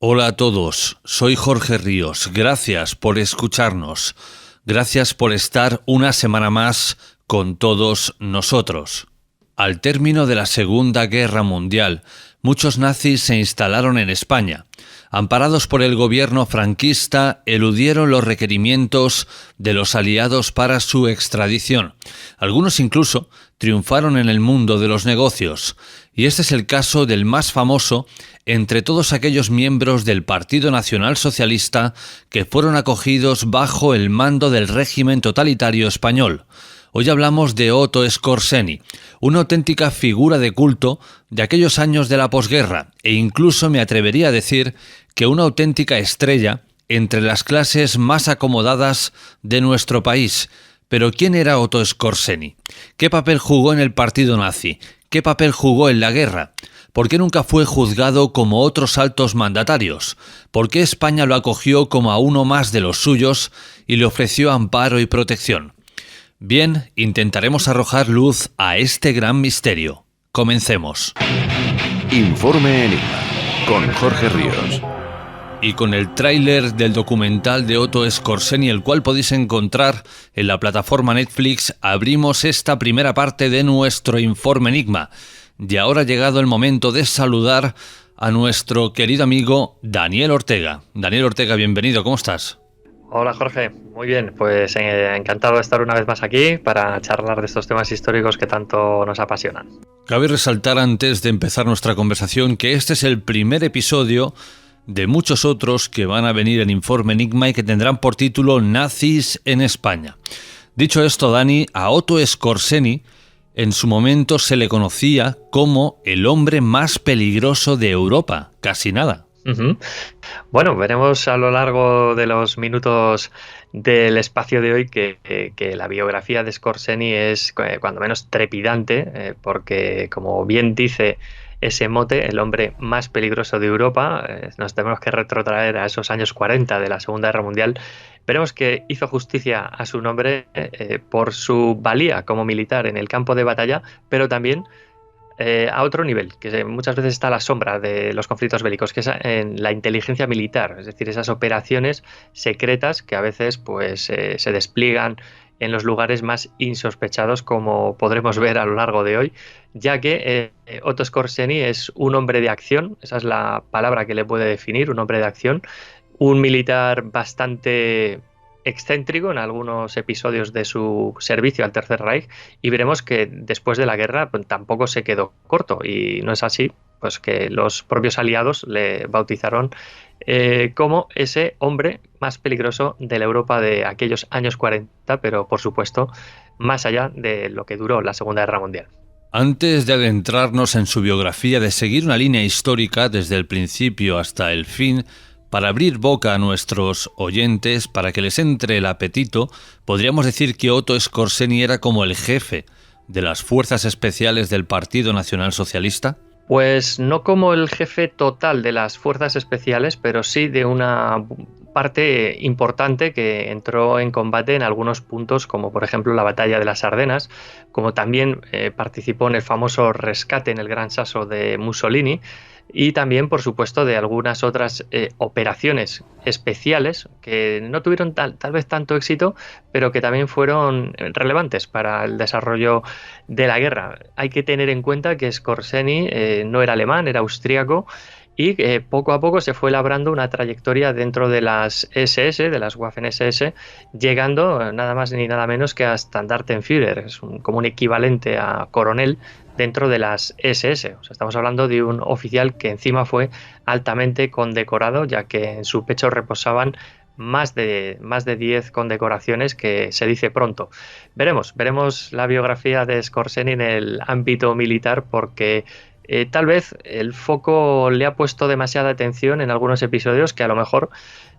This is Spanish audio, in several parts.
Hola a todos, soy Jorge Ríos. Gracias por escucharnos. Gracias por estar una semana más con todos nosotros. Al término de la Segunda Guerra Mundial, muchos nazis se instalaron en España. Amparados por el gobierno franquista, eludieron los requerimientos de los aliados para su extradición. Algunos incluso triunfaron en el mundo de los negocios. Y este es el caso del más famoso entre todos aquellos miembros del Partido Nacional Socialista que fueron acogidos bajo el mando del régimen totalitario español. Hoy hablamos de Otto Skorzeny, una auténtica figura de culto de aquellos años de la posguerra, e incluso me atrevería a decir que una auténtica estrella entre las clases más acomodadas de nuestro país. Pero ¿quién era Otto Skorzeny? ¿Qué papel jugó en el partido nazi? ¿Qué papel jugó en la guerra? ¿Por qué nunca fue juzgado como otros altos mandatarios? ¿Por qué España lo acogió como a uno más de los suyos y le ofreció amparo y protección? Bien, intentaremos arrojar luz a este gran misterio. Comencemos. Informe Enigma, con Jorge Ríos. Y con el tráiler del documental de Otto Skorzeny, el cual podéis encontrar en la plataforma Netflix, abrimos esta primera parte de nuestro Informe Enigma. Y ahora ha llegado el momento de saludar a nuestro querido amigo Daniel Ortega. Daniel Ortega, bienvenido, ¿cómo estás? Hola Jorge, muy bien, pues encantado de estar una vez más aquí para charlar de estos temas históricos que tanto nos apasionan. Cabe resaltar antes de empezar nuestra conversación que este es el primer episodio de muchos otros que van a venir en Informe Enigma y que tendrán por título Nazis en España. Dicho esto, Dani, a Otto Skorzeny en su momento se le conocía como el hombre más peligroso de Europa, casi nada. Uh-huh. Bueno, veremos a lo largo de los minutos del espacio de hoy que la biografía de Skorzeny es cuando menos trepidante, porque como bien dice ese mote, el hombre más peligroso de Europa, nos tenemos que retrotraer a esos años 40 de la Segunda Guerra Mundial. Veremos que hizo justicia a su nombre por su valía como militar en el campo de batalla, pero también a otro nivel, que muchas veces está a la sombra de los conflictos bélicos, que es en la inteligencia militar, es decir, esas operaciones secretas que a veces pues, se despliegan en los lugares más insospechados, como podremos ver a lo largo de hoy, ya que Otto Skorzeny es un hombre de acción, esa es la palabra que le puede definir, un hombre de acción, un militar bastante excéntrico en algunos episodios de su servicio al Tercer Reich, y veremos que después de la guerra pues, tampoco se quedó corto, y no es así pues que los propios aliados le bautizaron como ese hombre más peligroso de la Europa de aquellos años 40, pero por supuesto más allá de lo que duró la Segunda Guerra Mundial. Antes de adentrarnos en su biografía, de seguir una línea histórica desde el principio hasta el fin, para abrir boca a nuestros oyentes, para que les entre el apetito, podríamos decir que Otto Skorzeny era como el jefe de las fuerzas especiales del Partido Nacional Socialista. Pues no como el jefe total de las fuerzas especiales, pero sí de una parte importante que entró en combate en algunos puntos, como por ejemplo la batalla de las Ardenas, como también participó en el famoso rescate en el Gran Sasso de Mussolini, y también, por supuesto, de algunas otras operaciones especiales que no tuvieron tal vez tanto éxito, pero que también fueron relevantes para el desarrollo de la guerra. Hay que tener en cuenta que Skorzeny no era alemán, era austríaco, y poco a poco se fue labrando una trayectoria dentro de las SS, de las Waffen-SS, llegando nada más ni nada menos que a Standartenführer, es como un equivalente a coronel dentro de las SS. O sea, estamos hablando de un oficial que encima fue altamente condecorado, ya que en su pecho reposaban más de 10 condecoraciones, que se dice pronto. Veremos la biografía de Skorzeny en el ámbito militar, porque tal vez el foco le ha puesto demasiada atención en algunos episodios que a lo mejor,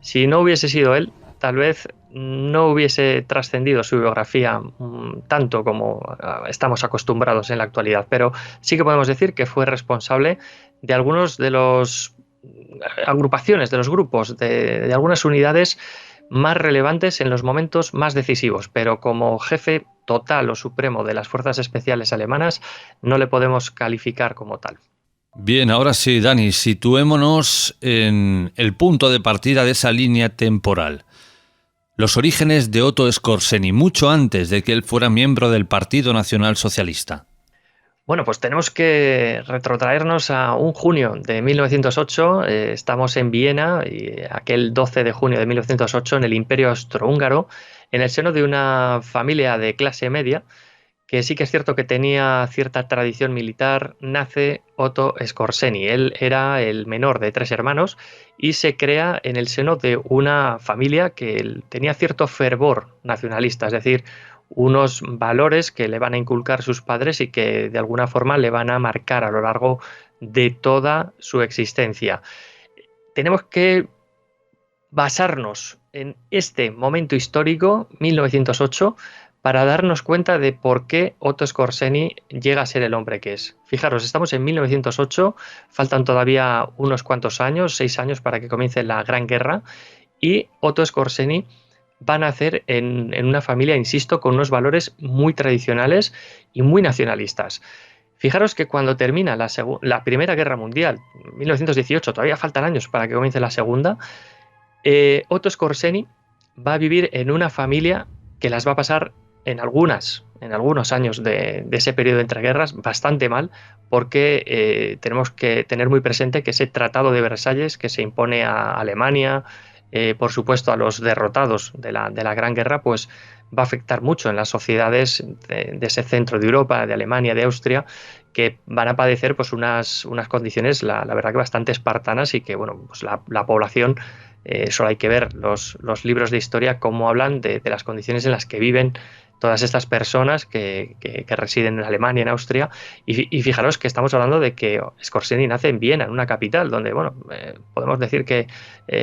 si no hubiese sido él, tal vez no hubiese trascendido su biografía tanto como estamos acostumbrados en la actualidad, pero sí que podemos decir que fue responsable de algunos de los agrupaciones, de los grupos, de algunas unidades más relevantes en los momentos más decisivos, pero como jefe total o supremo de las fuerzas especiales alemanas no le podemos calificar como tal. Bien, ahora sí, Dani, situémonos en el punto de partida de esa línea temporal. Los orígenes de Otto Skorzeny, mucho antes de que él fuera miembro del Partido Nacional Socialista. Bueno, pues tenemos que retrotraernos a un junio de 1908. Estamos en Viena, y aquel 12 de junio de 1908, en el Imperio Austrohúngaro, en el seno de una familia de clase media, que sí que es cierto que tenía cierta tradición militar. Nace Otto Skorzeny. Él era el menor de 3 hermanos y se crea en el seno de una familia que tenía cierto fervor nacionalista, es decir, unos valores que le van a inculcar sus padres y que de alguna forma le van a marcar a lo largo de toda su existencia. Tenemos que basarnos en este momento histórico, 1908, para darnos cuenta de por qué Otto Skorzeny llega a ser el hombre que es. Fijaros, estamos en 1908, faltan todavía unos cuantos años, 6 años para que comience la Gran Guerra, y Otto Skorzeny va a nacer en una familia, insisto, con unos valores muy tradicionales y muy nacionalistas. Fijaros que cuando termina la Primera Guerra Mundial, 1918, todavía faltan años para que comience la Segunda, Otto Skorzeny va a vivir en una familia que las va a pasar en algunos años de ese periodo entre guerras bastante mal, porque tenemos que tener muy presente que ese Tratado de Versalles que se impone a Alemania, por supuesto a los derrotados de la Gran Guerra, pues va a afectar mucho en las sociedades de ese centro de Europa, de Alemania, de Austria, que van a padecer pues unas condiciones, la verdad que bastante espartanas, y que bueno, pues la población, solo hay que ver los libros de historia, cómo hablan de las condiciones en las que viven todas estas personas que residen en Alemania, en Austria, y fijaros que estamos hablando de que Skorzeny nace en Viena, en una capital, donde bueno, podemos decir que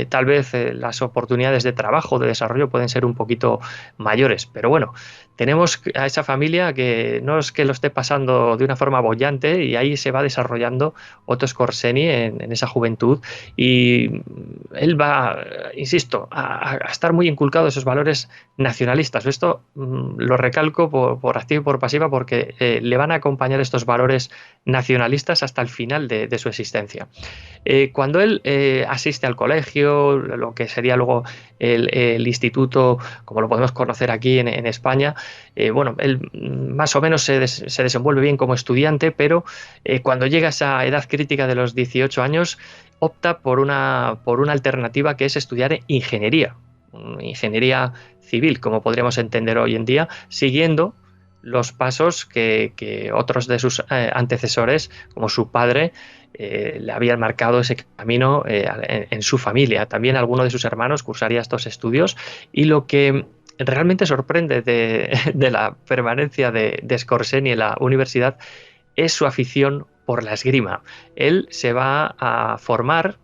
tal vez las oportunidades de trabajo, de desarrollo pueden ser un poquito mayores, pero bueno, tenemos a esa familia que no es que lo esté pasando de una forma boyante, y ahí se va desarrollando Otto Skorzeny en esa juventud, y él va, insisto, a estar muy inculcado esos valores nacionalistas. Esto lo recalco por activa y por pasiva, porque le van a acompañar estos valores nacionalistas hasta el final de su existencia. Cuando él asiste al colegio, lo que sería luego el instituto, como lo podemos conocer aquí en España, bueno, él más o menos se desenvuelve bien como estudiante, pero cuando llega a esa edad crítica de los 18 años, opta por una alternativa, que es estudiar ingeniería civil, como podríamos entender hoy en día, siguiendo los pasos que otros de sus antecesores, como su padre, le habían marcado ese camino en su familia. También alguno de sus hermanos cursaría estos estudios, y lo que realmente sorprende de la permanencia de Skorzeny en la universidad es su afición por la esgrima. Él se va a formar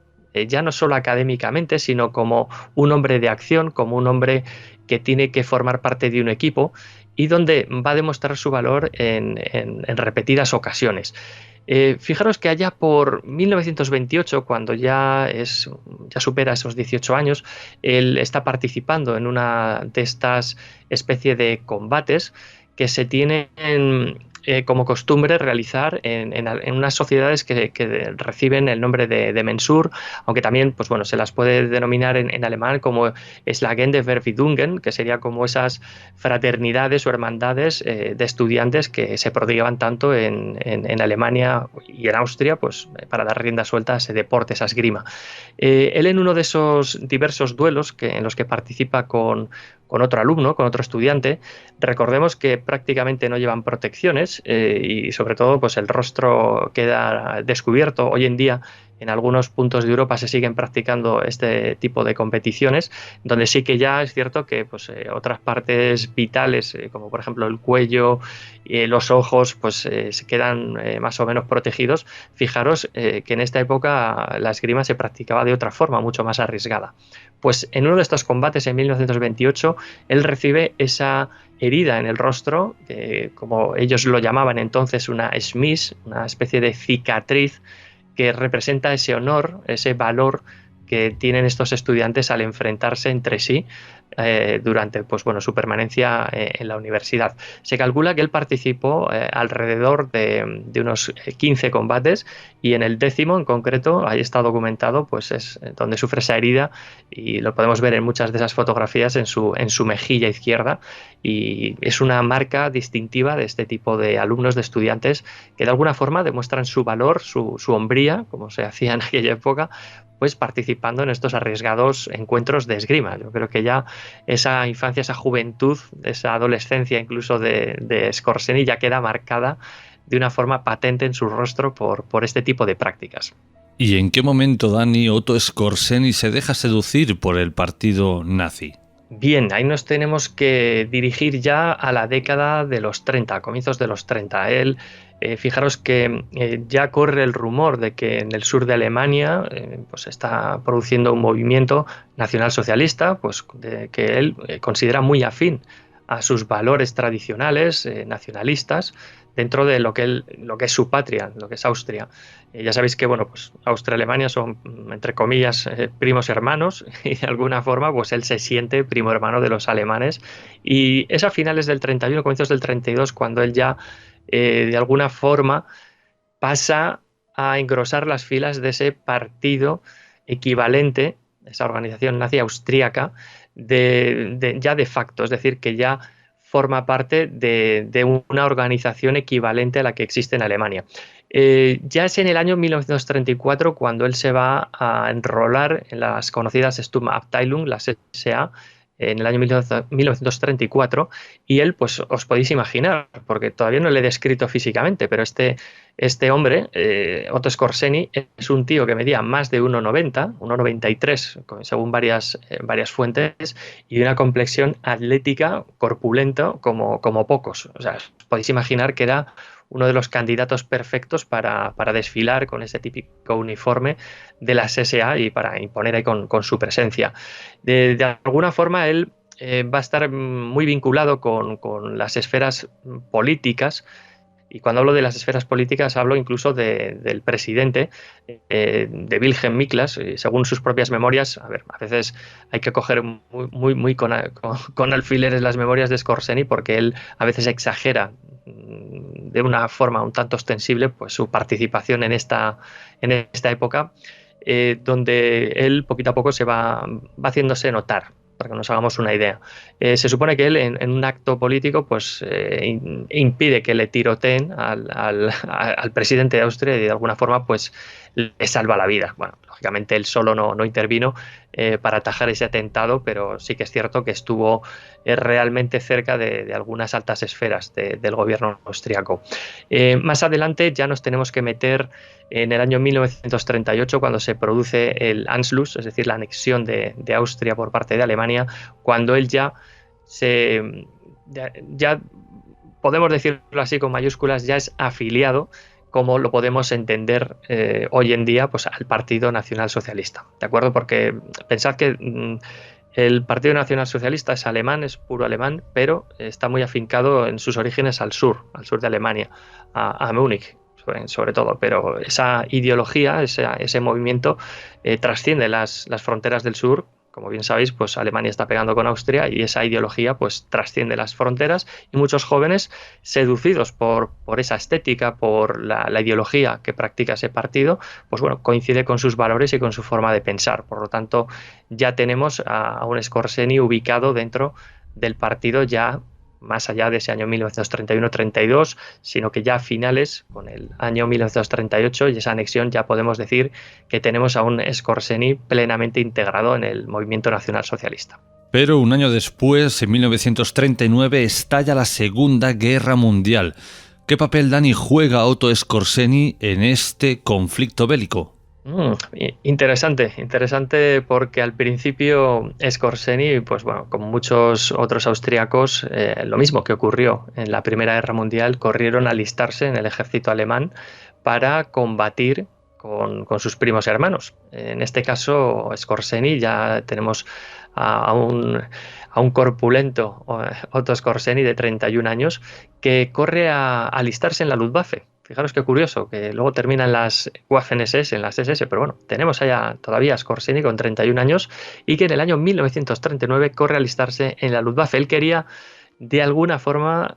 ya no solo académicamente, sino como un hombre de acción, como un hombre que tiene que formar parte de un equipo, y donde va a demostrar su valor en repetidas ocasiones. Fijaros que allá por 1928, cuando ya supera esos 18 años, él está participando en una de estas especie de combates que se tienen como costumbre realizar en unas sociedades que reciben el nombre de Mensur, aunque también pues bueno, se las puede denominar en alemán como Schlagenverwidungen, que sería como esas fraternidades o hermandades de estudiantes que se prodigaban tanto en Alemania y en Austria, pues para dar rienda suelta a ese deporte, esa esgrima. Él, en uno de esos diversos duelos en los que participa con otro alumno, con otro estudiante, recordemos que prácticamente no llevan protecciones, y sobre todo pues el rostro queda descubierto. Hoy en día en algunos puntos de Europa se siguen practicando este tipo de competiciones, donde sí que ya es cierto que pues, otras partes vitales, como por ejemplo el cuello y los ojos, pues se quedan más o menos protegidos. Fijaros que en esta época la esgrima se practicaba de otra forma, mucho más arriesgada. Pues en uno de estos combates en 1928 él recibe esa herida en el rostro, como ellos lo llamaban entonces una schmiss, una especie de cicatriz, que representa ese honor, ese valor que tienen estos estudiantes al enfrentarse entre sí durante su permanencia en la universidad. Se calcula que él participó alrededor de unos 15 combates, y en el 10º en concreto, ahí está documentado, pues es donde sufre esa herida, y lo podemos ver en muchas de esas fotografías en su mejilla izquierda, y es una marca distintiva de este tipo de alumnos, de estudiantes, que de alguna forma demuestran su valor, su hombría, como se hacía en aquella época, pues participando en estos arriesgados encuentros de esgrima. Yo creo que ya esa infancia, esa juventud, esa adolescencia incluso de Skorzeny ya queda marcada de una forma patente en su rostro por este tipo de prácticas. ¿Y en qué momento, Dani, Otto Skorzeny se deja seducir por el partido nazi? Bien, ahí nos tenemos que dirigir ya a la década de los 30, comienzos de los 30. Él, fijaros que ya corre el rumor de que en el sur de Alemania pues está produciendo un movimiento nacionalsocialista, pues que él considera muy afín a sus valores tradicionales, nacionalistas, dentro de lo que es su patria, lo que es Austria. Ya sabéis que pues Austria y Alemania son, entre comillas, primos hermanos, y de alguna forma pues él se siente primo hermano de los alemanes, y es a finales del 31, comienzos del 32, cuando él ya de alguna forma pasa a engrosar las filas de ese partido equivalente, esa organización nazi austríaca, ya de facto, es decir, que ya forma parte de una organización equivalente a la que existe en Alemania. Ya es en el año 1934 cuando él se va a enrolar en las conocidas Sturmabteilung, las SA, en el año 1934, y él, pues os podéis imaginar, porque todavía no le he descrito físicamente, pero este hombre, Otto Skorzeny, es un tío que medía más de 1,90, 1,93 según varias fuentes, y de una complexión atlética, corpulento, como pocos. O sea, os podéis imaginar que era uno de los candidatos perfectos para desfilar con ese típico uniforme de las SA y para imponer ahí con su presencia. De alguna forma él va a estar muy vinculado con las esferas políticas, y cuando hablo de las esferas políticas hablo incluso del presidente, de Wilhelm Miklas. Según sus propias memorias, a veces hay que coger muy con alfileres las memorias de Skorzeny, porque él a veces exagera de una forma un tanto ostensible pues su participación en esta época, donde él poquito a poco se va haciéndose notar, para que nos hagamos una idea. Se supone que él en un acto político pues impide que le tiroteen al presidente de Austria, y de alguna forma pues le salva la vida. Bueno, lógicamente él solo no intervino para atajar ese atentado, pero sí que es cierto que estuvo realmente cerca de algunas altas esferas del gobierno austriaco. Más adelante ya nos tenemos que meter en el año 1938, cuando se produce el Anschluss, es decir, la anexión de Austria por parte de Alemania, cuando él ya podemos decirlo así con mayúsculas, ya es afiliado, como lo podemos entender hoy en día, pues al Partido Nacional Socialista, ¿de acuerdo? Porque pensad que el Partido Nacional Socialista es alemán, es puro alemán, pero está muy afincado en sus orígenes al sur de Alemania, a Múnich sobre todo, pero esa ideología, ese movimiento trasciende las fronteras del sur. Como bien sabéis, pues Alemania está pegando con Austria, y esa ideología pues trasciende las fronteras, y muchos jóvenes, seducidos por esa estética, por la ideología que practica ese partido, pues bueno, coincide con sus valores y con su forma de pensar. Por lo tanto, ya tenemos a un Skorzeny ubicado dentro del partido, ya más allá de ese año 1931-32, sino que ya a finales, con el año 1938 y esa anexión, ya podemos decir que tenemos a un Skorzeny plenamente integrado en el movimiento nacional socialista. Pero un año después, en 1939, estalla la Segunda Guerra Mundial. ¿Qué papel, Dani, juega Otto Skorzeny en este conflicto bélico? Interesante, porque al principio Skorzeny, pues bueno, como muchos otros austríacos, lo mismo que ocurrió en la Primera Guerra Mundial, corrieron a alistarse en el ejército alemán para combatir con sus primos hermanos. En este caso, Skorzeny, ya tenemos a un corpulento Otto Skorzeny de 31 años que corre a alistarse en la Luftwaffe. Fijaros qué curioso, que luego terminan las Waffen-SS en las SS, pero bueno, tenemos allá todavía a Skorzeny con 31 años y que en el año 1939 corre a alistarse en la Luftwaffe. Él quería de alguna forma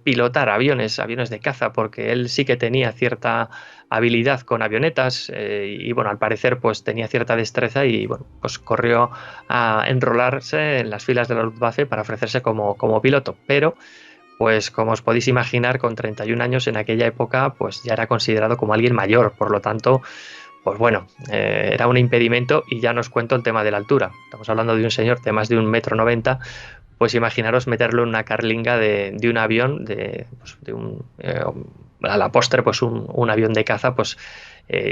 pilotar aviones de caza, porque él sí que tenía cierta habilidad con avionetas y bueno, al parecer pues tenía cierta destreza y bueno, pues corrió a enrolarse en las filas de la Luftwaffe para ofrecerse como piloto, pero pues como os podéis imaginar, con 31 años en aquella época pues ya era considerado como alguien mayor, por lo tanto pues bueno, era un impedimento y ya no os cuento el tema de la altura. Estamos hablando de un señor de más de 1,90 m, pues imaginaros meterlo en una carlinga de un avión, a la postre, pues un avión de caza, pues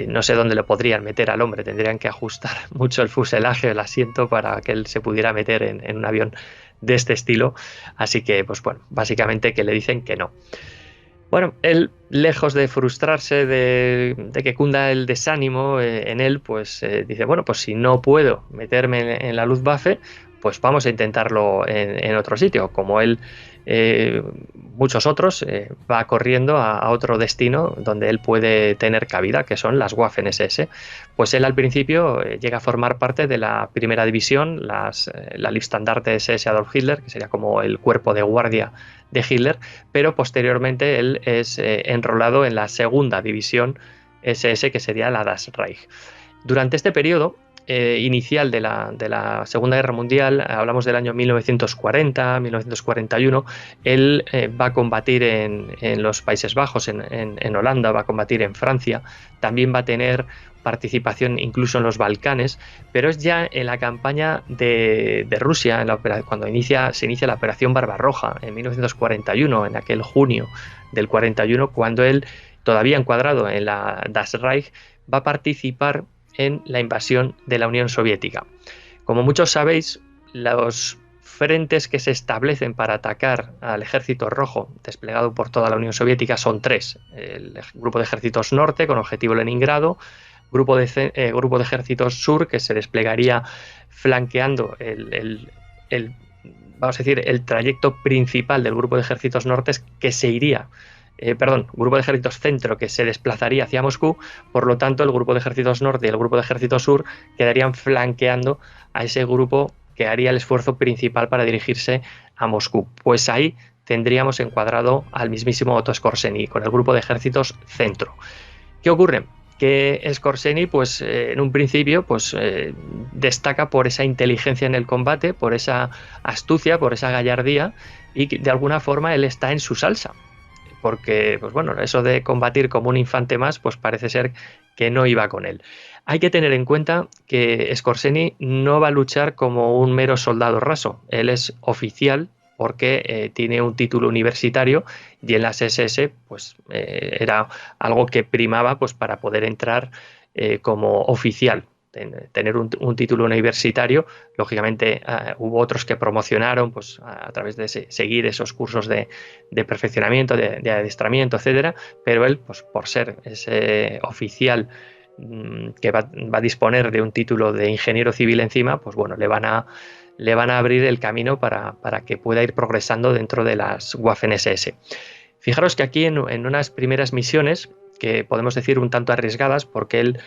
no sé dónde lo podrían meter al hombre, tendrían que ajustar mucho el fuselaje, el asiento para que él se pudiera meter en un avión de este estilo, así que pues bueno, básicamente que le dicen que no. Bueno, él, lejos de frustrarse, de que cunda el desánimo en él, pues dice, bueno, pues si no puedo meterme en la Luftwaffe, pues vamos a intentarlo en otro sitio. Como él, muchos otros, va corriendo a otro destino donde él puede tener cabida, que son las Waffen-SS. Pues él al principio llega a formar parte de la primera división, la Luftstandarte SS Adolf Hitler, que sería como el cuerpo de guardia de Hitler, pero posteriormente él es enrolado en la segunda división SS, que sería la Das Reich. Durante este periodo inicial de la Segunda Guerra Mundial, hablamos del año 1940-1941, él va a combatir en los Países Bajos, en Holanda, va a combatir en Francia, también va a tener participación incluso en los Balcanes, pero es ya en la campaña de Rusia, cuando se inicia la Operación Barbarroja en 1941, en aquel junio del 41, cuando él, todavía encuadrado en la Das Reich, va a participar en la invasión de la Unión Soviética. Como muchos sabéis, los frentes que se establecen para atacar al Ejército Rojo desplegado por toda la Unión Soviética son tres: el Grupo de Ejércitos Norte con objetivo Leningrado, Grupo de Ejércitos Sur, que se desplegaría flanqueando vamos a decir, el trayecto principal del Grupo de Ejércitos Norte, que se iría Grupo de Ejércitos Centro, que se desplazaría hacia Moscú. Por lo tanto, el Grupo de Ejércitos Norte y el Grupo de Ejércitos Sur quedarían flanqueando a ese grupo que haría el esfuerzo principal para dirigirse a Moscú. Pues ahí tendríamos encuadrado al mismísimo Otto Skorzeny con el Grupo de Ejércitos Centro. ¿Qué ocurre? Que Skorzeny, pues en un principio, pues destaca por esa inteligencia en el combate, por esa astucia, por esa gallardía, y de alguna forma él está en su salsa. Porque, pues bueno, eso de combatir como un infante más, pues parece ser que no iba con él. Hay que tener en cuenta que Skorzeny no va a luchar como un mero soldado raso. Él es oficial porque tiene un título universitario, y en las SS pues era algo que primaba pues para poder entrar como oficial. Tener un título universitario. Lógicamente hubo otros que promocionaron pues a través de seguir esos cursos de perfeccionamiento, de adiestramiento, etcétera, pero él, pues por ser ese oficial que va a disponer de un título de ingeniero civil encima, pues bueno, le van a abrir el camino para que pueda ir progresando dentro de las Waffen-SS. Fijaros que aquí en unas primeras misiones, que podemos decir un tanto arriesgadas, porque él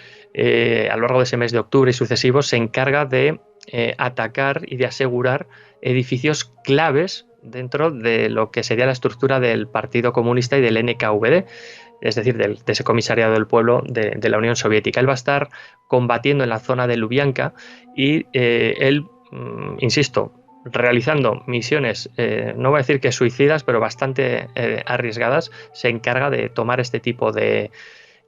a lo largo de ese mes de octubre y sucesivos se encarga de atacar y de asegurar edificios claves dentro de lo que sería la estructura del Partido Comunista y del NKVD, es decir, de ese comisariado del pueblo de la Unión Soviética. Él va a estar combatiendo en la zona de Lubyanka y él, insisto, realizando misiones, no voy a decir que suicidas, pero bastante arriesgadas, se encarga de tomar este tipo de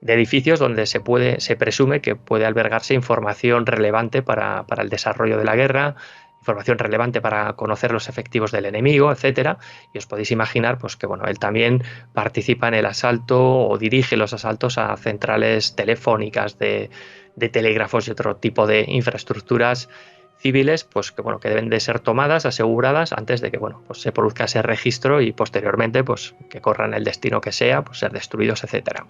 edificios donde se presume que puede albergarse información relevante para el desarrollo de la guerra, información relevante para conocer los efectivos del enemigo, etcétera. Y os podéis imaginar pues que bueno, él también participa en el asalto o dirige los asaltos a centrales telefónicas de telégrafos y otro tipo de infraestructuras civiles, pues que bueno, que deben de ser tomadas, aseguradas antes de que bueno, pues se produzca ese registro y posteriormente pues que corran el destino que sea, pues ser destruidos, etcétera.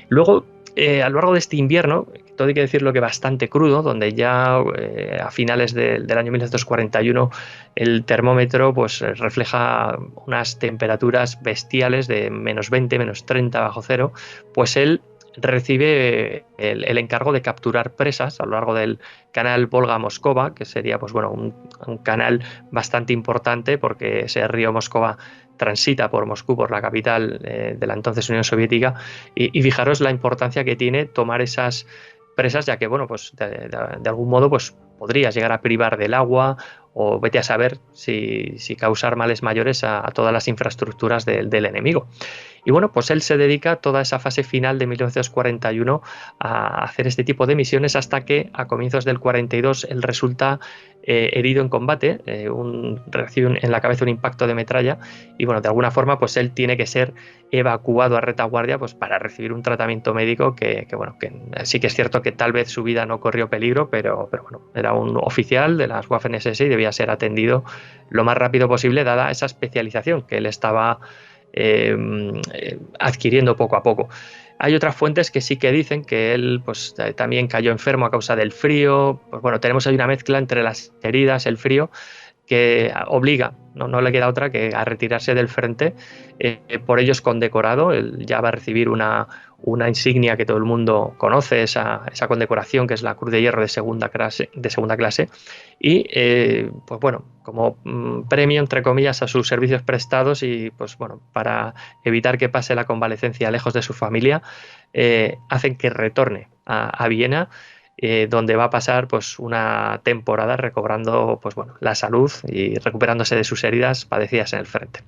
Luego, a lo largo de este invierno, todo hay que decirlo que bastante crudo, donde ya a finales del año 1941 el termómetro pues refleja unas temperaturas bestiales de -20, -30 bajo cero, pues él recibe el encargo de capturar presas a lo largo del canal Volga-Moscova, que sería pues bueno un canal bastante importante porque ese río Moscova transita por Moscú, por la capital de la entonces Unión Soviética, y fijaros la importancia que tiene tomar esas presas, ya que bueno pues de algún modo pues podrías llegar a privar del agua o vete a saber si causar males mayores a todas las infraestructuras del enemigo. Y bueno, pues él se dedica toda esa fase final de 1941 a hacer este tipo de misiones hasta que a comienzos del 42 él resulta herido en combate, recibe en la cabeza un impacto de metralla y bueno, de alguna forma pues él tiene que ser evacuado a retaguardia pues para recibir un tratamiento médico que sí que es cierto que tal vez su vida no corrió peligro, pero bueno, era un oficial de las Waffen-SS y debía ser atendido lo más rápido posible dada esa especialización que él estaba adquiriendo poco a poco. Hay otras fuentes que sí que dicen que él pues también cayó enfermo a causa del frío. Pues bueno, tenemos ahí una mezcla entre las heridas, el frío, que obliga, no le queda otra que a retirarse del frente. Por ello es condecorado, él ya va a recibir una insignia que todo el mundo conoce, esa condecoración que es la Cruz de Hierro de segunda clase, y pues bueno, como premio entre comillas a sus servicios prestados y pues bueno, para evitar que pase la convalecencia lejos de su familia, hacen que retorne a Viena, donde va a pasar pues una temporada recobrando pues bueno, la salud y recuperándose de sus heridas padecidas en el frente.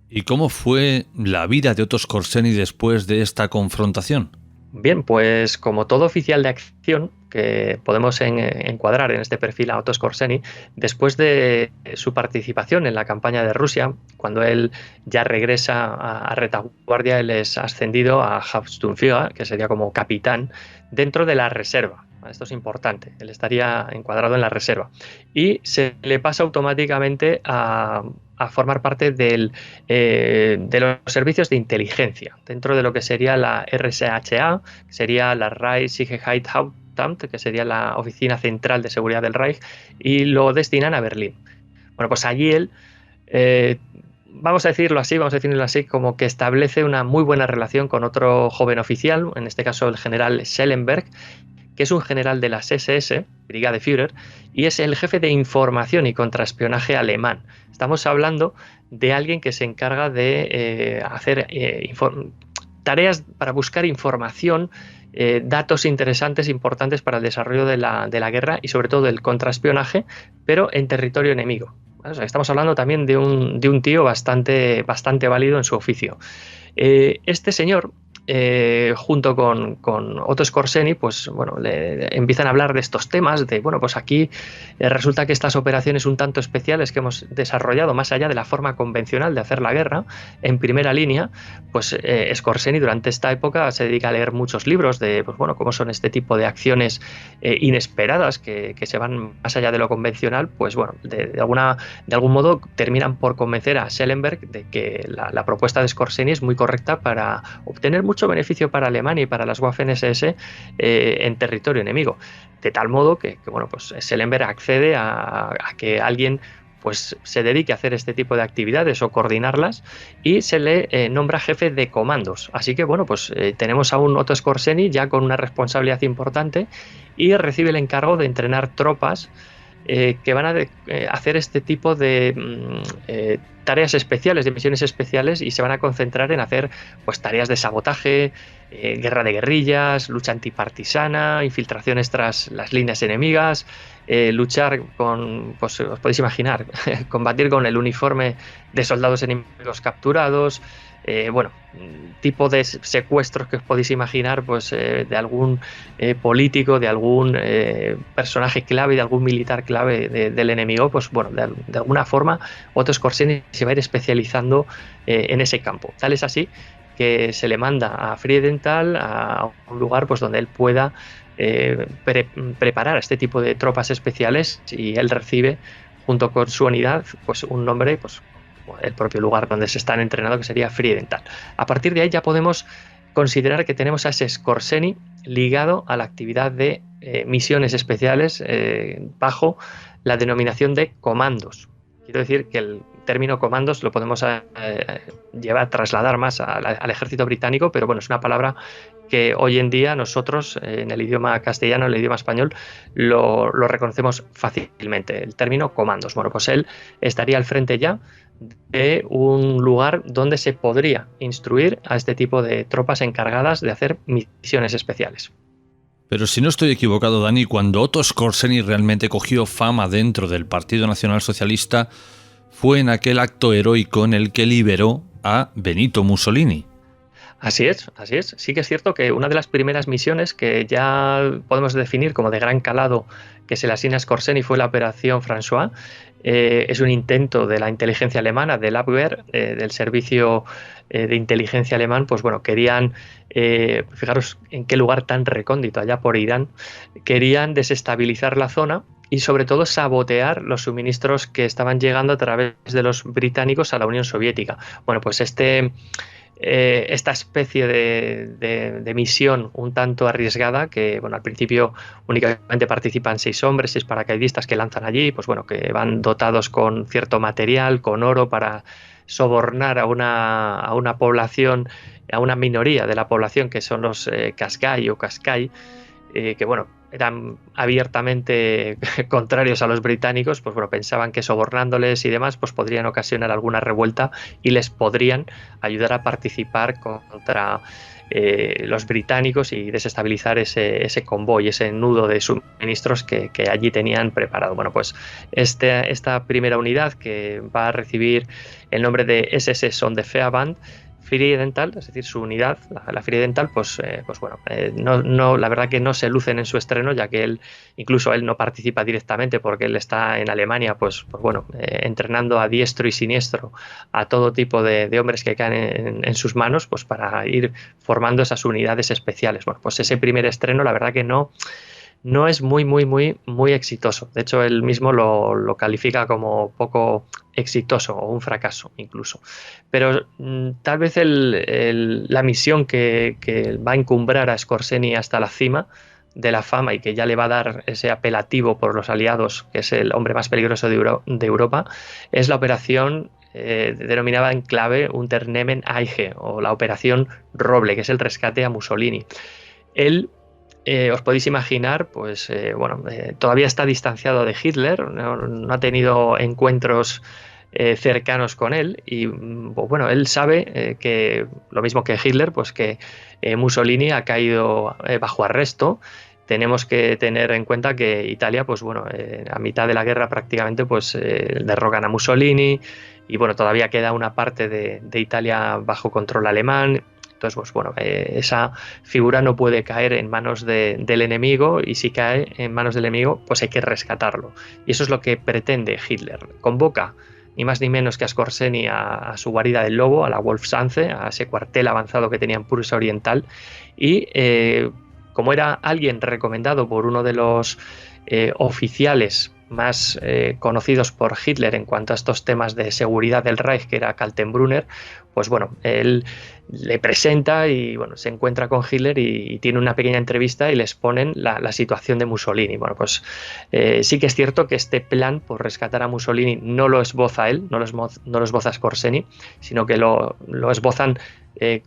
¿Y cómo fue la vida de Otto Skorzeny después de esta confrontación? Bien, pues como todo oficial de acción que podemos encuadrar en este perfil a Otto Skorzeny, después de su participación en la campaña de Rusia, cuando él ya regresa a retaguardia, él es ascendido a Hauptsturmführer, que sería como capitán, dentro de la reserva. Esto es importante, él estaría encuadrado en la reserva y se le pasa automáticamente a formar parte de los servicios de inteligencia, dentro de lo que sería la RSHA, que sería la Reichssicherheitsamt, que sería la Oficina Central de Seguridad del Reich, y lo destinan a Berlín. Bueno, pues allí él, vamos a decirlo así, como que establece una muy buena relación con otro joven oficial, en este caso el general Schellenberg, que es un general de las SS, Brigade Führer, y es el jefe de información y contraespionaje alemán. Estamos hablando de alguien que se encarga de hacer tareas para buscar información, datos interesantes, importantes para el desarrollo de la guerra y sobre todo el contraespionaje, pero en territorio enemigo. O sea, estamos hablando también de un tío bastante válido en su oficio. Este señor, junto con Otto Skorzeny, pues bueno, le empiezan a hablar de estos temas, de bueno, pues aquí resulta que estas operaciones un tanto especiales que hemos desarrollado más allá de la forma convencional de hacer la guerra en primera línea, pues Skorzeny durante esta época se dedica a leer muchos libros de pues bueno, cómo son este tipo de acciones inesperadas que se van más allá de lo convencional, pues bueno, de algún modo terminan por convencer a Schellenberg de que la propuesta de Skorzeny es muy correcta para obtener mucho beneficio para Alemania y para las Waffen-SS en territorio enemigo, de tal modo que bueno, pues Schellenberg accede a que alguien pues se dedique a hacer este tipo de actividades o coordinarlas y se le nombra jefe de comandos. Así que bueno, pues tenemos a un Otto Skorzeny ya con una responsabilidad importante y recibe el encargo de entrenar tropas que van a hacer este tipo de tareas especiales, de misiones especiales, y se van a concentrar en hacer pues tareas de sabotaje, guerra de guerrillas, lucha antipartisana, infiltraciones tras las líneas enemigas, luchar con, pues os podéis imaginar, combatir con el uniforme de soldados enemigos capturados, bueno, tipo de secuestros que os podéis imaginar, pues de algún político, de algún personaje clave, de algún militar clave del enemigo, pues bueno, de alguna forma Otto Skorzeny se va a ir especializando en ese campo. Tal es así que se le manda a Friedenthal, a un lugar pues donde él pueda preparar este tipo de tropas especiales, y él recibe junto con su unidad pues un nombre, pues el propio lugar donde se están entrenando, que sería Friedenthal. A partir de ahí ya podemos considerar que tenemos a ese Skorzeny ligado a la actividad de misiones especiales bajo la denominación de comandos. Quiero decir que el término comandos lo podemos trasladar más al ejército británico, pero bueno, es una palabra que hoy en día nosotros en el idioma castellano, en el idioma español, lo reconocemos fácilmente, el término comandos. Bueno, pues él estaría al frente ya de un lugar donde se podría instruir a este tipo de tropas encargadas de hacer misiones especiales. Pero si no estoy equivocado, Dani, cuando Otto Skorzeny realmente cogió fama dentro del Partido Nacional Socialista fue en aquel acto heroico en el que liberó a Benito Mussolini. Así es, así es. Sí que es cierto que una de las primeras misiones que ya podemos definir como de gran calado que se le asigna a Skorzeny fue la Operación François. Es un intento de la inteligencia alemana, del Abwehr, del servicio de inteligencia alemán. Pues bueno, querían, fijaros en qué lugar tan recóndito, allá por Irán, querían desestabilizar la zona y sobre todo sabotear los suministros que estaban llegando a través de los británicos a la Unión Soviética. Bueno, pues esta especie de misión un tanto arriesgada, que bueno, al principio únicamente participan 6 hombres, 6 paracaidistas que lanzan allí, pues bueno, que van dotados con cierto material, con oro, para sobornar a una población, a una minoría de la población, que son los Qashqai o Qashqai, que bueno, eran abiertamente contrarios a los británicos. Pues bueno, pensaban que sobornándoles y demás pues podrían ocasionar alguna revuelta y les podrían ayudar a participar contra los británicos y desestabilizar ese convoy, ese nudo de suministros que allí tenían preparado. Bueno, pues esta primera unidad, que va a recibir el nombre de SS Sonderfeuerband Friedenthal, es decir, su unidad, la Friedenthal, pues bueno, la verdad que no se lucen en su estreno, ya que incluso él no participa directamente, porque él está en Alemania, pues bueno, entrenando a diestro y siniestro a todo tipo de hombres que caen en sus manos, pues para ir formando esas unidades especiales. Bueno, pues ese primer estreno, la verdad que no es muy exitoso. De hecho, él mismo lo califica como poco exitoso o un fracaso incluso. Pero tal vez la misión que va a encumbrar a Skorzeny hasta la cima de la fama y que ya le va a dar ese apelativo por los aliados, que es el hombre más peligroso de Europa, es la operación denominada en clave Unternehmen Eiche, o la operación Roble, que es el rescate a Mussolini. Él, os podéis imaginar, pues todavía está distanciado de Hitler, no ha tenido encuentros cercanos con él, y bueno, él sabe que lo mismo que Hitler, pues que Mussolini ha caído bajo arresto. Tenemos que tener en cuenta que Italia, pues bueno, a mitad de la guerra prácticamente pues derrocan a Mussolini, y bueno, todavía queda una parte de Italia bajo control alemán. Entonces, pues bueno, esa figura no puede caer en manos del enemigo, y si cae en manos del enemigo, pues hay que rescatarlo. Y eso es lo que pretende Hitler. Convoca ni más ni menos que a Skorzeny a su guarida del lobo, a la Wolfschanze, a ese cuartel avanzado que tenía en Prusia Oriental, y como era alguien recomendado por uno de los oficiales más conocidos por Hitler en cuanto a estos temas de seguridad del Reich, que era Kaltenbrunner, pues bueno, él le presenta y bueno, se encuentra con Hitler y tiene una pequeña entrevista y les ponen la situación de Mussolini. Bueno, pues sí que es cierto que este plan por rescatar a Mussolini no lo esboza él, no lo esboza Skorzeny, sino que lo esbozan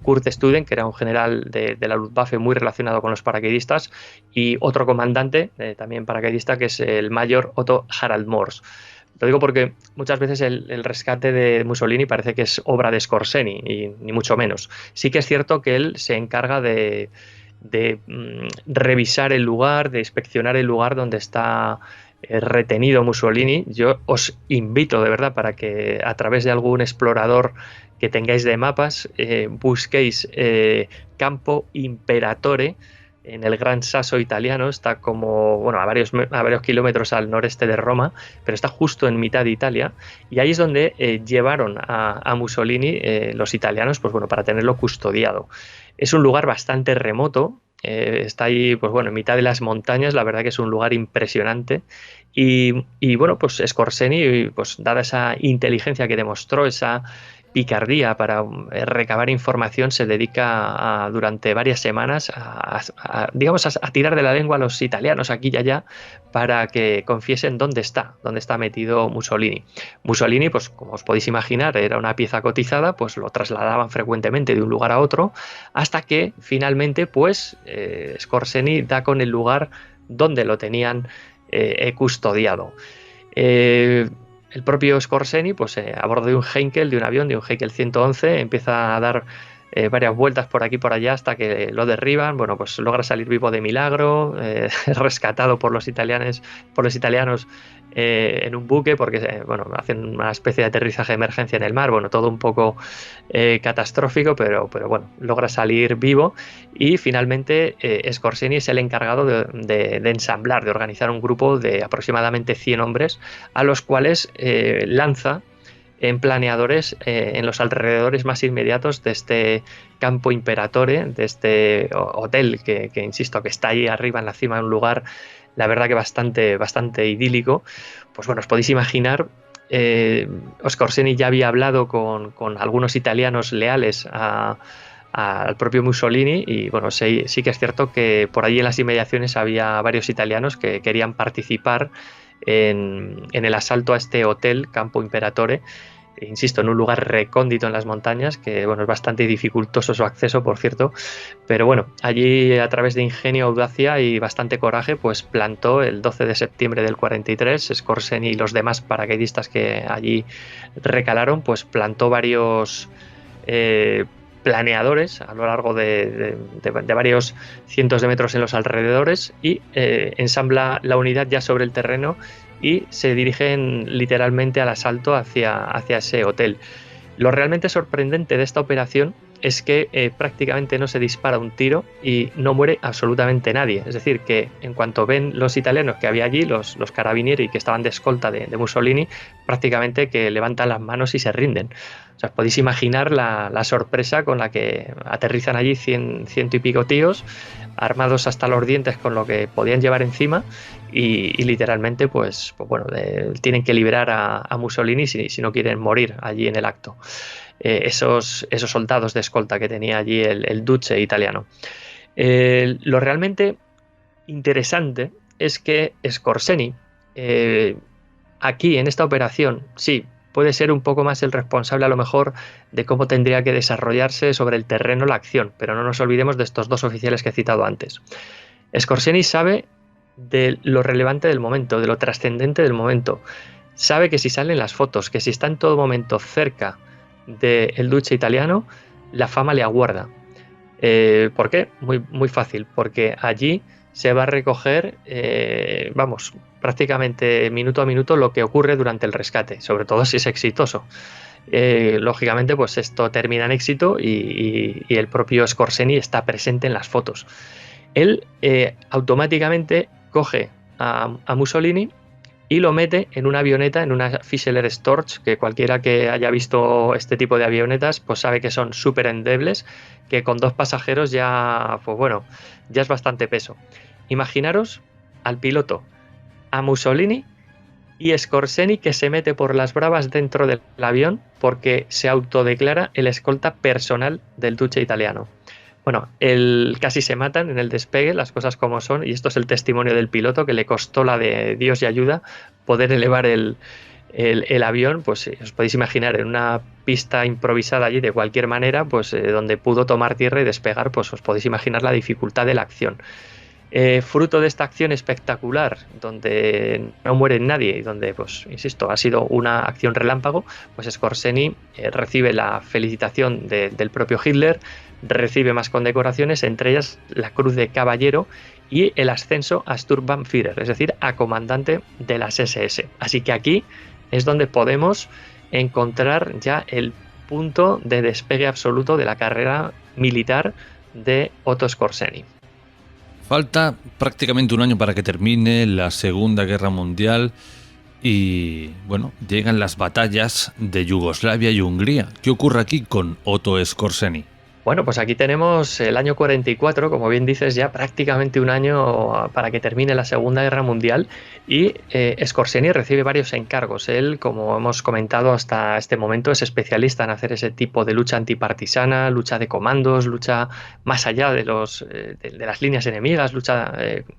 Kurt Student, que era un general de la Luftwaffe muy relacionado con los paracaidistas, y otro comandante, también paracaidista, que es el mayor Otto Harald Mors. Lo digo porque muchas veces el rescate de Mussolini parece que es obra de Skorzeny, y ni mucho menos. Sí que es cierto que él se encarga de revisar el lugar, de inspeccionar el lugar donde está retenido Mussolini. Yo os invito de verdad para que a través de algún explorador que tengáis de mapas busquéis Campo Imperatore en el Gran Sasso italiano. Está como bueno, a varios kilómetros al noreste de Roma, pero está justo en mitad de Italia, y ahí es donde llevaron a Mussolini los italianos, pues bueno, para tenerlo custodiado. Es un lugar bastante remoto, está ahí pues bueno, en mitad de las montañas. La verdad que es un lugar impresionante, y bueno, pues Skorzeny, pues dada esa inteligencia que demostró, esa picardía, para recabar información, se dedica durante varias semanas digamos, a tirar de la lengua a los italianos aquí y allá para que confiesen dónde está metido Mussolini. Mussolini, pues como os podéis imaginar, era una pieza cotizada, pues lo trasladaban frecuentemente de un lugar a otro, hasta que finalmente, pues, Skorzeny da con el lugar donde lo tenían custodiado. El propio Skorzeny, pues a bordo de un Heinkel, de un avión, de un Heinkel 111, empieza a dar varias vueltas por aquí y por allá hasta que lo derriban. Bueno, pues logra salir vivo de milagro, rescatado por los italianos en un buque, porque bueno, hacen una especie de aterrizaje de emergencia en el mar. Bueno, todo un poco catastrófico, pero bueno, logra salir vivo, y finalmente Skorzeny es el encargado de ensamblar, de organizar un grupo de aproximadamente 100 hombres, a los cuales lanza en planeadores en los alrededores más inmediatos de este Campo Imperatore, de este hotel que insisto, que está ahí arriba en la cima de un lugar, la verdad que bastante idílico. Pues bueno, os podéis imaginar, Skorzeny ya había hablado con algunos italianos leales al propio Mussolini, y bueno, sí que es cierto que por allí en las inmediaciones había varios italianos que querían participar en el asalto a este hotel Campo Imperatore, insisto, en un lugar recóndito en las montañas, que bueno, es bastante dificultoso su acceso, por cierto, pero bueno, allí, a través de ingenio, audacia y bastante coraje, pues plantó el 12 de septiembre del 43, Skorzeny y los demás paracaidistas que allí recalaron, pues plantó varios planeadores a lo largo de varios cientos de metros en los alrededores, y ensambla la unidad ya sobre el terreno, y se dirigen literalmente al asalto hacia ese hotel. Lo realmente sorprendente de esta operación es que prácticamente no se dispara un tiro y no muere absolutamente nadie. Es decir, que en cuanto ven los italianos que había allí, los carabinieri que estaban de escolta de Mussolini, prácticamente que levantan las manos y se rinden. O sea, os podéis imaginar la sorpresa con la que aterrizan allí ciento y pico tíos, armados hasta los dientes con lo que podían llevar encima, y literalmente pues bueno, tienen que liberar a Mussolini si no quieren morir allí en el acto. Esos soldados de escolta que tenía allí el duce italiano. Lo realmente interesante es que Skorzeny, aquí en esta operación, sí, puede ser un poco más el responsable a lo mejor de cómo tendría que desarrollarse sobre el terreno la acción, pero no nos olvidemos de estos dos oficiales que he citado antes. Skorzeny sabe de lo relevante del momento, de lo trascendente del momento. Sabe que si salen las fotos, que si está en todo momento cerca del duce italiano, la fama le aguarda. ¿Por qué? Muy fácil, porque allí se va a recoger, prácticamente minuto a minuto lo que ocurre durante el rescate, sobre todo si es exitoso. Lógicamente, pues esto termina en éxito, y el propio Skorzeny está presente en las fotos. Él automáticamente coge a Mussolini y lo mete en una avioneta, en una Fischler Storch, que cualquiera que haya visto este tipo de avionetas pues sabe que son súper endebles, que con 2 pasajeros ya, pues bueno, ya es bastante peso. Imaginaros al piloto, a Mussolini y Skorzeny, que se mete por las bravas dentro del avión porque se autodeclara el escolta personal del duce italiano. Bueno, casi se matan en el despegue, las cosas como son, y esto es el testimonio del piloto, que le costó la de Dios y ayuda poder elevar el avión. Pues os podéis imaginar, en una pista improvisada allí de cualquier manera, pues donde pudo tomar tierra y despegar, pues os podéis imaginar la dificultad de la acción. Fruto de esta acción espectacular, donde no muere nadie y donde, pues insisto, ha sido una acción relámpago, pues Skorzeny recibe la felicitación del propio Hitler, recibe más condecoraciones, entre ellas la Cruz de Caballero y el ascenso a Sturmbannführer, es decir, a comandante de las SS. Así que aquí es donde podemos encontrar ya el punto de despegue absoluto de la carrera militar de Otto Skorzeny. Falta prácticamente un año para que termine la Segunda Guerra Mundial y, bueno, llegan las batallas de Yugoslavia y Hungría. ¿Qué ocurre aquí con Otto Skorzeny? Bueno, pues aquí tenemos el año 44, como bien dices, ya prácticamente un año para que termine la Segunda Guerra Mundial y Skorzeny recibe varios encargos. Él, como hemos comentado hasta este momento, es especialista en hacer ese tipo de lucha antipartisana, lucha de comandos, lucha más allá de de las líneas enemigas, lucha,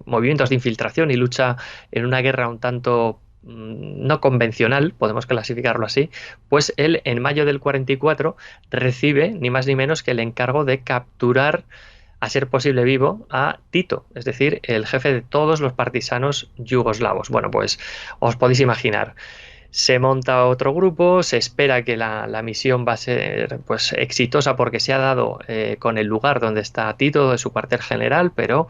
movimientos de infiltración y lucha en una guerra un tanto no convencional, podemos clasificarlo así. Pues él en mayo del 44 recibe ni más ni menos que el encargo de capturar, a ser posible vivo, a Tito, es decir, el jefe de todos los partisanos yugoslavos. Bueno, pues os podéis imaginar. Se monta otro grupo, se espera que la misión va a ser pues exitosa porque se ha dado con el lugar donde está Tito, de su cuartel general, pero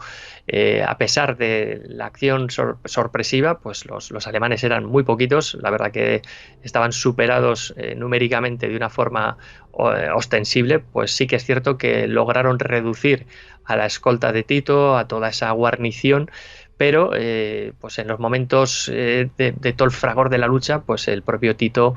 a pesar de la acción sorpresiva, pues los alemanes eran muy poquitos, la verdad que estaban superados numéricamente de una forma ostensible, pues sí que es cierto que lograron reducir a la escolta de Tito, a toda esa guarnición, pero pues en los momentos de todo el fragor de la lucha, pues el propio Tito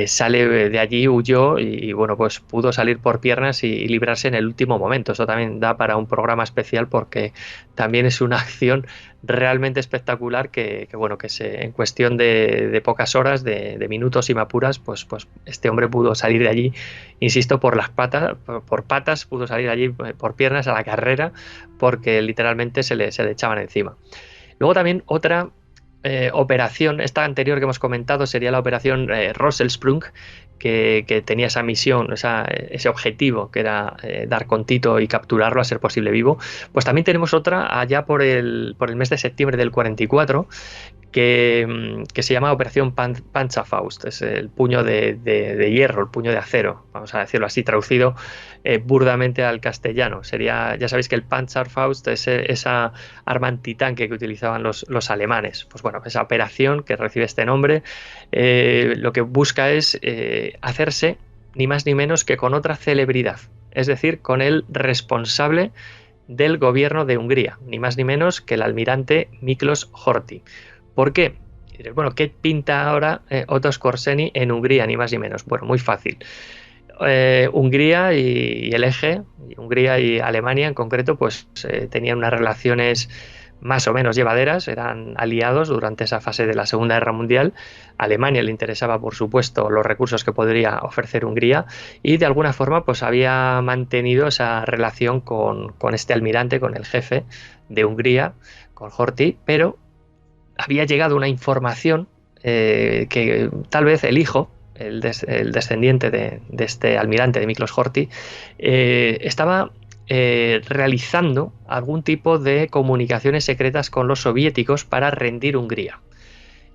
sale de allí, huyó y bueno, pues pudo salir por piernas y librarse en el último momento. Eso también da para un programa especial porque también es una acción realmente espectacular bueno, en cuestión de pocas horas, de minutos y mapuras, pues este hombre pudo salir de allí, insisto, por las patas, por patas, pudo salir de allí por piernas a la carrera porque literalmente se le echaban encima. Luego también otra operación, esta anterior que hemos comentado sería la operación Rosselsprung, que tenía esa misión, ese objetivo que era dar con Tito y capturarlo a ser posible vivo. Pues también tenemos otra allá por el mes de septiembre del 44 que se llama Operación Panzerfaust, es el puño de hierro, el puño de acero, vamos a decirlo así, traducido burdamente al castellano. Sería, ya sabéis que el Panzerfaust es esa arma antitanque que utilizaban los alemanes. Pues bueno, esa operación que recibe este nombre lo que busca es hacerse ni más ni menos que con otra celebridad, es decir, con el responsable del gobierno de Hungría, ni más ni menos que el almirante Miklos Horthy. ¿Por qué? Bueno, ¿qué pinta ahora Otto Skorzeny en Hungría, ni más ni menos? Bueno, muy fácil. Hungría y el eje, Hungría y Alemania en concreto, pues tenían unas relaciones más o menos llevaderas, eran aliados durante esa fase de la Segunda Guerra Mundial. A Alemania le interesaba, por supuesto, los recursos que podría ofrecer Hungría y de alguna forma pues había mantenido esa relación con este almirante, con el jefe de Hungría, con Horthy, pero había llegado una información que tal vez el hijo, el descendiente de este almirante, de Miklos Horthy, estaba realizando algún tipo de comunicaciones secretas con los soviéticos para rendir Hungría.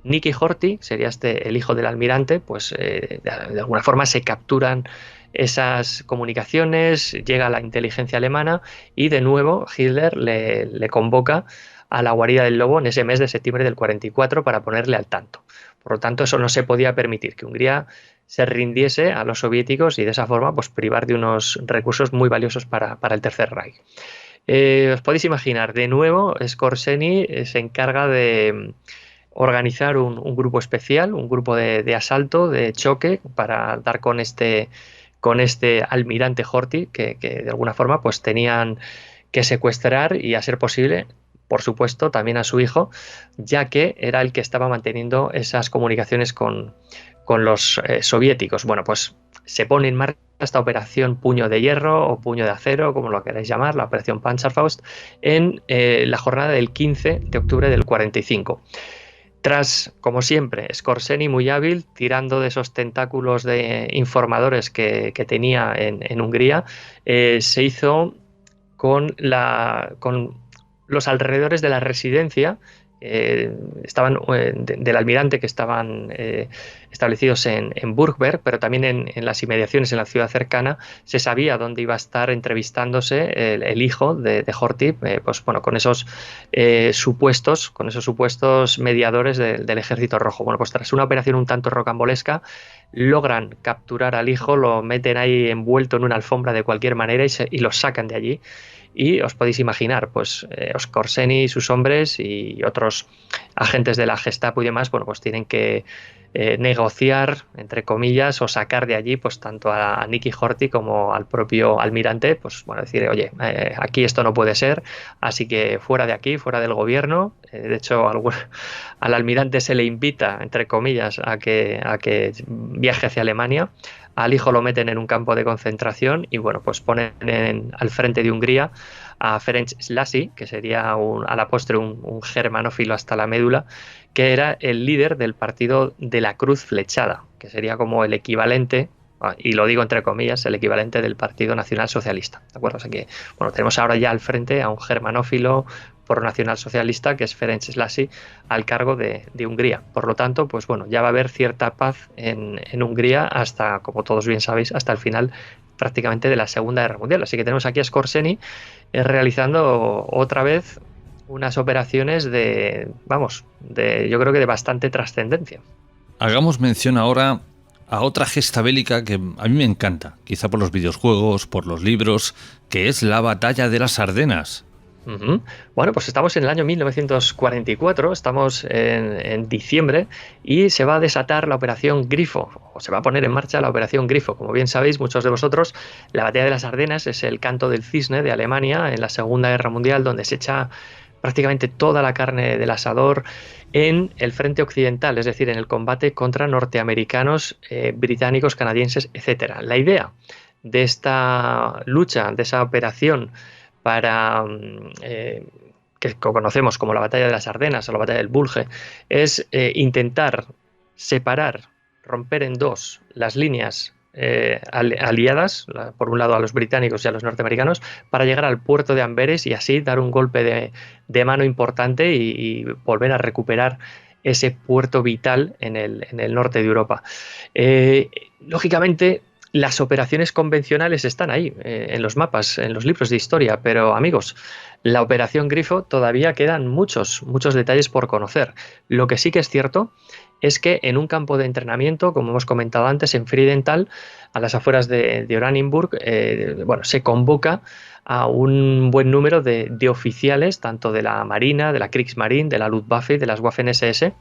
Nicky Horthy, sería el hijo del almirante, pues de alguna forma se capturan esas comunicaciones, llega la inteligencia alemana y de nuevo Hitler le convoca a la guarida del lobo en ese mes de septiembre del 44 para ponerle al tanto. Por lo tanto, eso no se podía permitir, que Hungría se rindiese a los soviéticos y de esa forma pues, privar de unos recursos muy valiosos para el Tercer Reich. Os podéis imaginar, de nuevo, Skorzeny se encarga de organizar un grupo especial, un grupo de asalto, de choque, para dar con este almirante Horthy, que de alguna forma pues, tenían que secuestrar y, a ser posible, por supuesto, también a su hijo, ya que era el que estaba manteniendo esas comunicaciones con los soviéticos. Bueno, pues se pone en marcha esta operación Puño de Hierro o Puño de Acero, como lo queráis llamar, la operación Panzerfaust, en la jornada del 15 de octubre del 45. Tras, como siempre, Skorzeny muy hábil, tirando de esos tentáculos de informadores que tenía en Hungría, se hizo con los alrededores de la residencia del almirante, que estaban establecidos en Burgberg, pero también en las inmediaciones, en la ciudad cercana, se sabía dónde iba a estar entrevistándose el hijo de Horthy, pues bueno, con esos supuestos mediadores del Ejército Rojo. Bueno, pues tras una operación un tanto rocambolesca, logran capturar al hijo, lo meten ahí envuelto en una alfombra de cualquier manera y lo sacan de allí. Y os podéis imaginar, pues Skorzeny y sus hombres y otros agentes de la Gestapo y demás, bueno, pues tienen que negociar, entre comillas, o sacar de allí pues tanto a Nicky Horthy como al propio almirante, pues bueno, decir, oye, aquí esto no puede ser, así que fuera de aquí, fuera del gobierno. De hecho, al almirante se le invita, entre comillas, a que viaje hacia Alemania. Al hijo lo meten en un campo de concentración y bueno, pues ponen al frente de Hungría a Ferenc Szlasi, que sería a la postre un germanófilo hasta la médula, que era el líder del partido de la Cruz Flechada, que sería como el equivalente, y lo digo entre comillas, el equivalente del Partido Nacional Socialista, ¿de acuerdo? O sea que, bueno, tenemos ahora ya al frente a un germanófilo nacional socialista, que es Ferenc Szlasi, al cargo de Hungría. Por lo tanto, pues bueno, ya va a haber cierta paz en Hungría hasta, como todos bien sabéis, hasta el final prácticamente de la Segunda Guerra Mundial. Así que tenemos aquí a Skorzeny realizando otra vez unas operaciones yo creo que de bastante trascendencia. Hagamos mención ahora a otra gesta bélica que a mí me encanta, quizá por los videojuegos, por los libros, que es la Batalla de las Ardenas. Bueno, pues estamos en el año 1944, estamos en diciembre y se va a desatar la Operación Grifo, o se va a poner en marcha la Operación Grifo. Como bien sabéis, muchos de vosotros, la Batalla de las Ardenas es el canto del cisne de Alemania en la Segunda Guerra Mundial, donde se echa prácticamente toda la carne del asador en el frente occidental, es decir, en el combate contra norteamericanos, británicos, canadienses, etcétera. La idea de esta lucha, de esa operación para que conocemos como la Batalla de las Ardenas o la Batalla del Bulge, es intentar separar, romper en dos las líneas aliadas, por un lado a los británicos y a los norteamericanos, para llegar al puerto de Amberes y así dar un golpe de mano importante y volver a recuperar ese puerto vital en el norte de Europa. Lógicamente, las operaciones convencionales están ahí, en los mapas, en los libros de historia, pero amigos, la Operación Grifo todavía quedan muchos detalles por conocer. Lo que sí que es cierto es que en un campo de entrenamiento, como hemos comentado antes, en Friedenthal, a las afueras de Oranienburg, se convoca a un buen número de oficiales, tanto de la Marina, de la Kriegsmarine, de la Luftwaffe y de las Waffen-SS,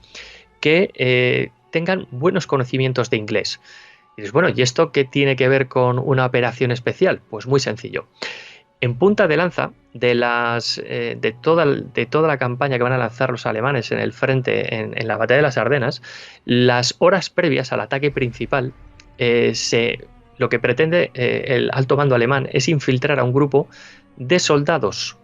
que tengan buenos conocimientos de inglés. Y dices, bueno, ¿y esto qué tiene que ver con una operación especial? Pues muy sencillo. En punta de lanza de toda la campaña que van a lanzar los alemanes en el frente, en la Batalla de las Ardenas, las horas previas al ataque principal, lo que pretende el alto mando alemán es infiltrar a un grupo de soldados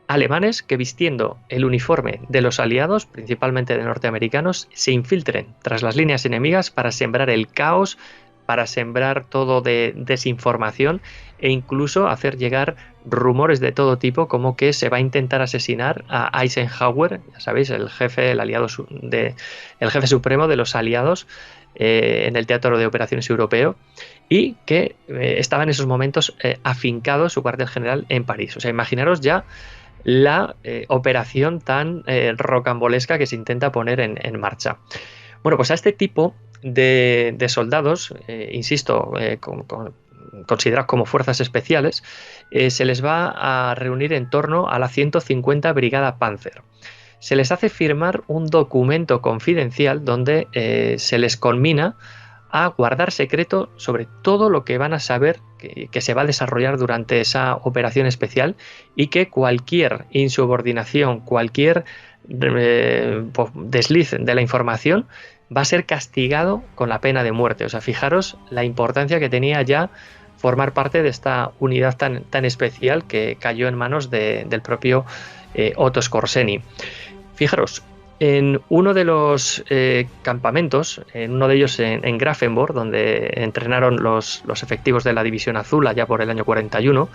alemanes que, vistiendo el uniforme de los aliados, principalmente de norteamericanos, se infiltren tras las líneas enemigas para sembrar el caos, para sembrar todo de desinformación e incluso hacer llegar rumores de todo tipo, como que se va a intentar asesinar a Eisenhower, ya sabéis, el jefe supremo de los aliados en el teatro de operaciones europeo, y que estaba en esos momentos afincado su cuartel general en París. O sea, imaginaros ya la operación tan rocambolesca que se intenta poner en marcha. Bueno, pues a este tipo de soldados, insisto, considerados como fuerzas especiales, se les va a reunir en torno a la 150 Brigada Panzer. Se les hace firmar un documento confidencial donde se les conmina a guardar secreto sobre todo lo que van a saber que se va a desarrollar durante esa operación especial, y que cualquier insubordinación, cualquier desliz de la información va a ser castigado con la pena de muerte. O sea, fijaros la importancia que tenía ya formar parte de esta unidad tan especial que cayó en manos del propio Otto Skorzeny. Fijaros, en uno de los campamentos, en uno de ellos en Grafenborg, donde entrenaron los efectivos de la División Azul allá por el año 41,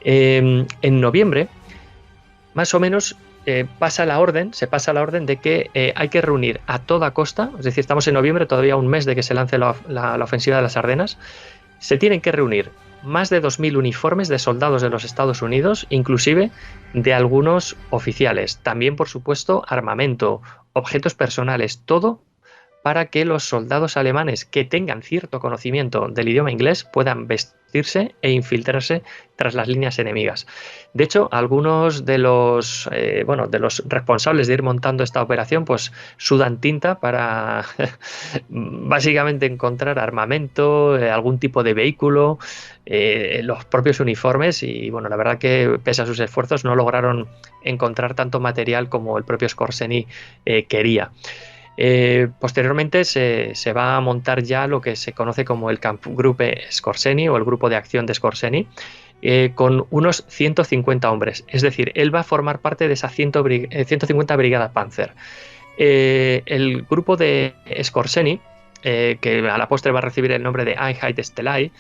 en noviembre, más o menos, se pasa la orden de que hay que reunir a toda costa, es decir, estamos en noviembre, todavía un mes de que se lance la ofensiva de las Ardenas, se tienen que reunir más de 2.000 uniformes de soldados de los Estados Unidos, inclusive de algunos oficiales. También, por supuesto, armamento, objetos personales, todo para que los soldados alemanes que tengan cierto conocimiento del idioma inglés puedan vestir introducirse e infiltrarse tras las líneas enemigas. De hecho, algunos de los responsables de ir montando esta operación pues sudan tinta para básicamente encontrar armamento, algún tipo de vehículo, los propios uniformes y bueno, la verdad que pese a sus esfuerzos no lograron encontrar tanto material como el propio Skorzeny quería. Posteriormente se va a montar ya lo que se conoce como el Kampfgruppe Skorzeny o el grupo de acción de Skorzeny, con unos 150 hombres. Es decir, él va a formar parte de esa 150 Brigada Panzer. El grupo de Skorzeny, que a la postre va a recibir el nombre de Einheitsstellei,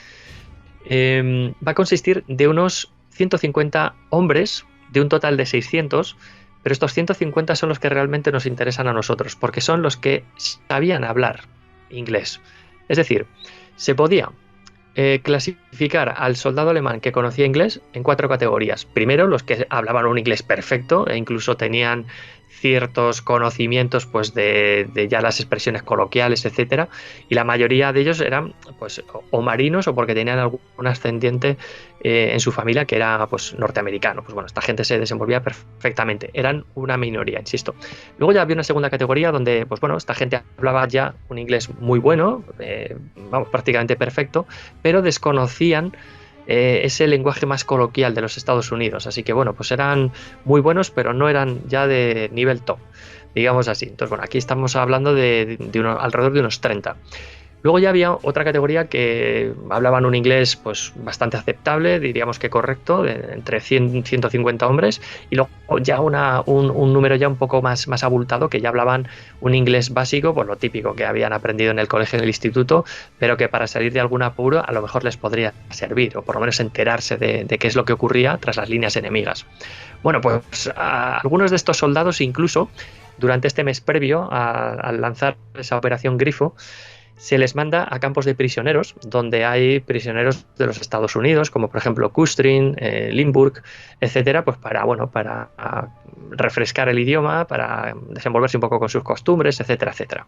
va a consistir de unos 150 hombres de un total de 600. Pero estos 150 son los que realmente nos interesan a nosotros, porque son los que sabían hablar inglés. Es decir, se podía clasificar al soldado alemán que conocía inglés en 4 categorías. Primero, los que hablaban un inglés perfecto e incluso tenían ciertos conocimientos pues de ya las expresiones coloquiales, etcétera, y la mayoría de ellos eran pues o marinos o porque tenían algún ascendiente en su familia que era pues norteamericano. Pues bueno, esta gente se desenvolvía perfectamente, eran una minoría, insisto. Luego ya había una segunda categoría donde pues bueno, esta gente hablaba ya un inglés muy bueno, prácticamente perfecto, pero desconocían ese lenguaje más coloquial de los Estados Unidos, así que bueno, pues eran muy buenos, pero no eran ya de nivel top, digamos así. Entonces bueno, aquí estamos hablando de alrededor de unos 30. Luego ya había otra categoría que hablaban un inglés pues bastante aceptable, diríamos que correcto, entre 100 y 150 hombres, y luego ya un número ya un poco más abultado, que ya hablaban un inglés básico, pues lo típico que habían aprendido en el colegio, en el instituto, pero que para salir de algún apuro a lo mejor les podría servir, o por lo menos enterarse de qué es lo que ocurría tras las líneas enemigas. Bueno, pues a algunos de estos soldados incluso, durante este mes previo al lanzar esa operación Grifo, se les manda a campos de prisioneros, donde hay prisioneros de los Estados Unidos, como por ejemplo Kustrin, Limburg, etcétera, pues para refrescar el idioma, para desenvolverse un poco con sus costumbres, etcétera, etcétera.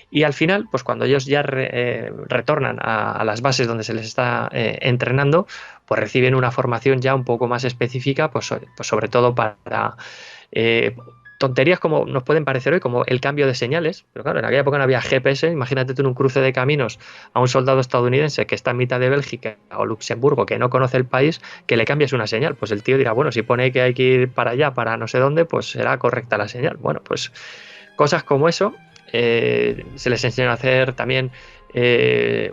Y al final, pues cuando ellos ya retornan a las bases donde se les está entrenando, pues reciben una formación ya un poco más específica, pues sobre todo para tonterías como nos pueden parecer hoy, como el cambio de señales, pero claro, en aquella época no había GPS. Imagínate tú en un cruce de caminos a un soldado estadounidense que está en mitad de Bélgica o Luxemburgo, que no conoce el país, que le cambies una señal. Pues el tío dirá, bueno, si pone que hay que ir para allá, para no sé dónde, pues será correcta la señal. Bueno, pues cosas como eso. Se les enseña a hacer también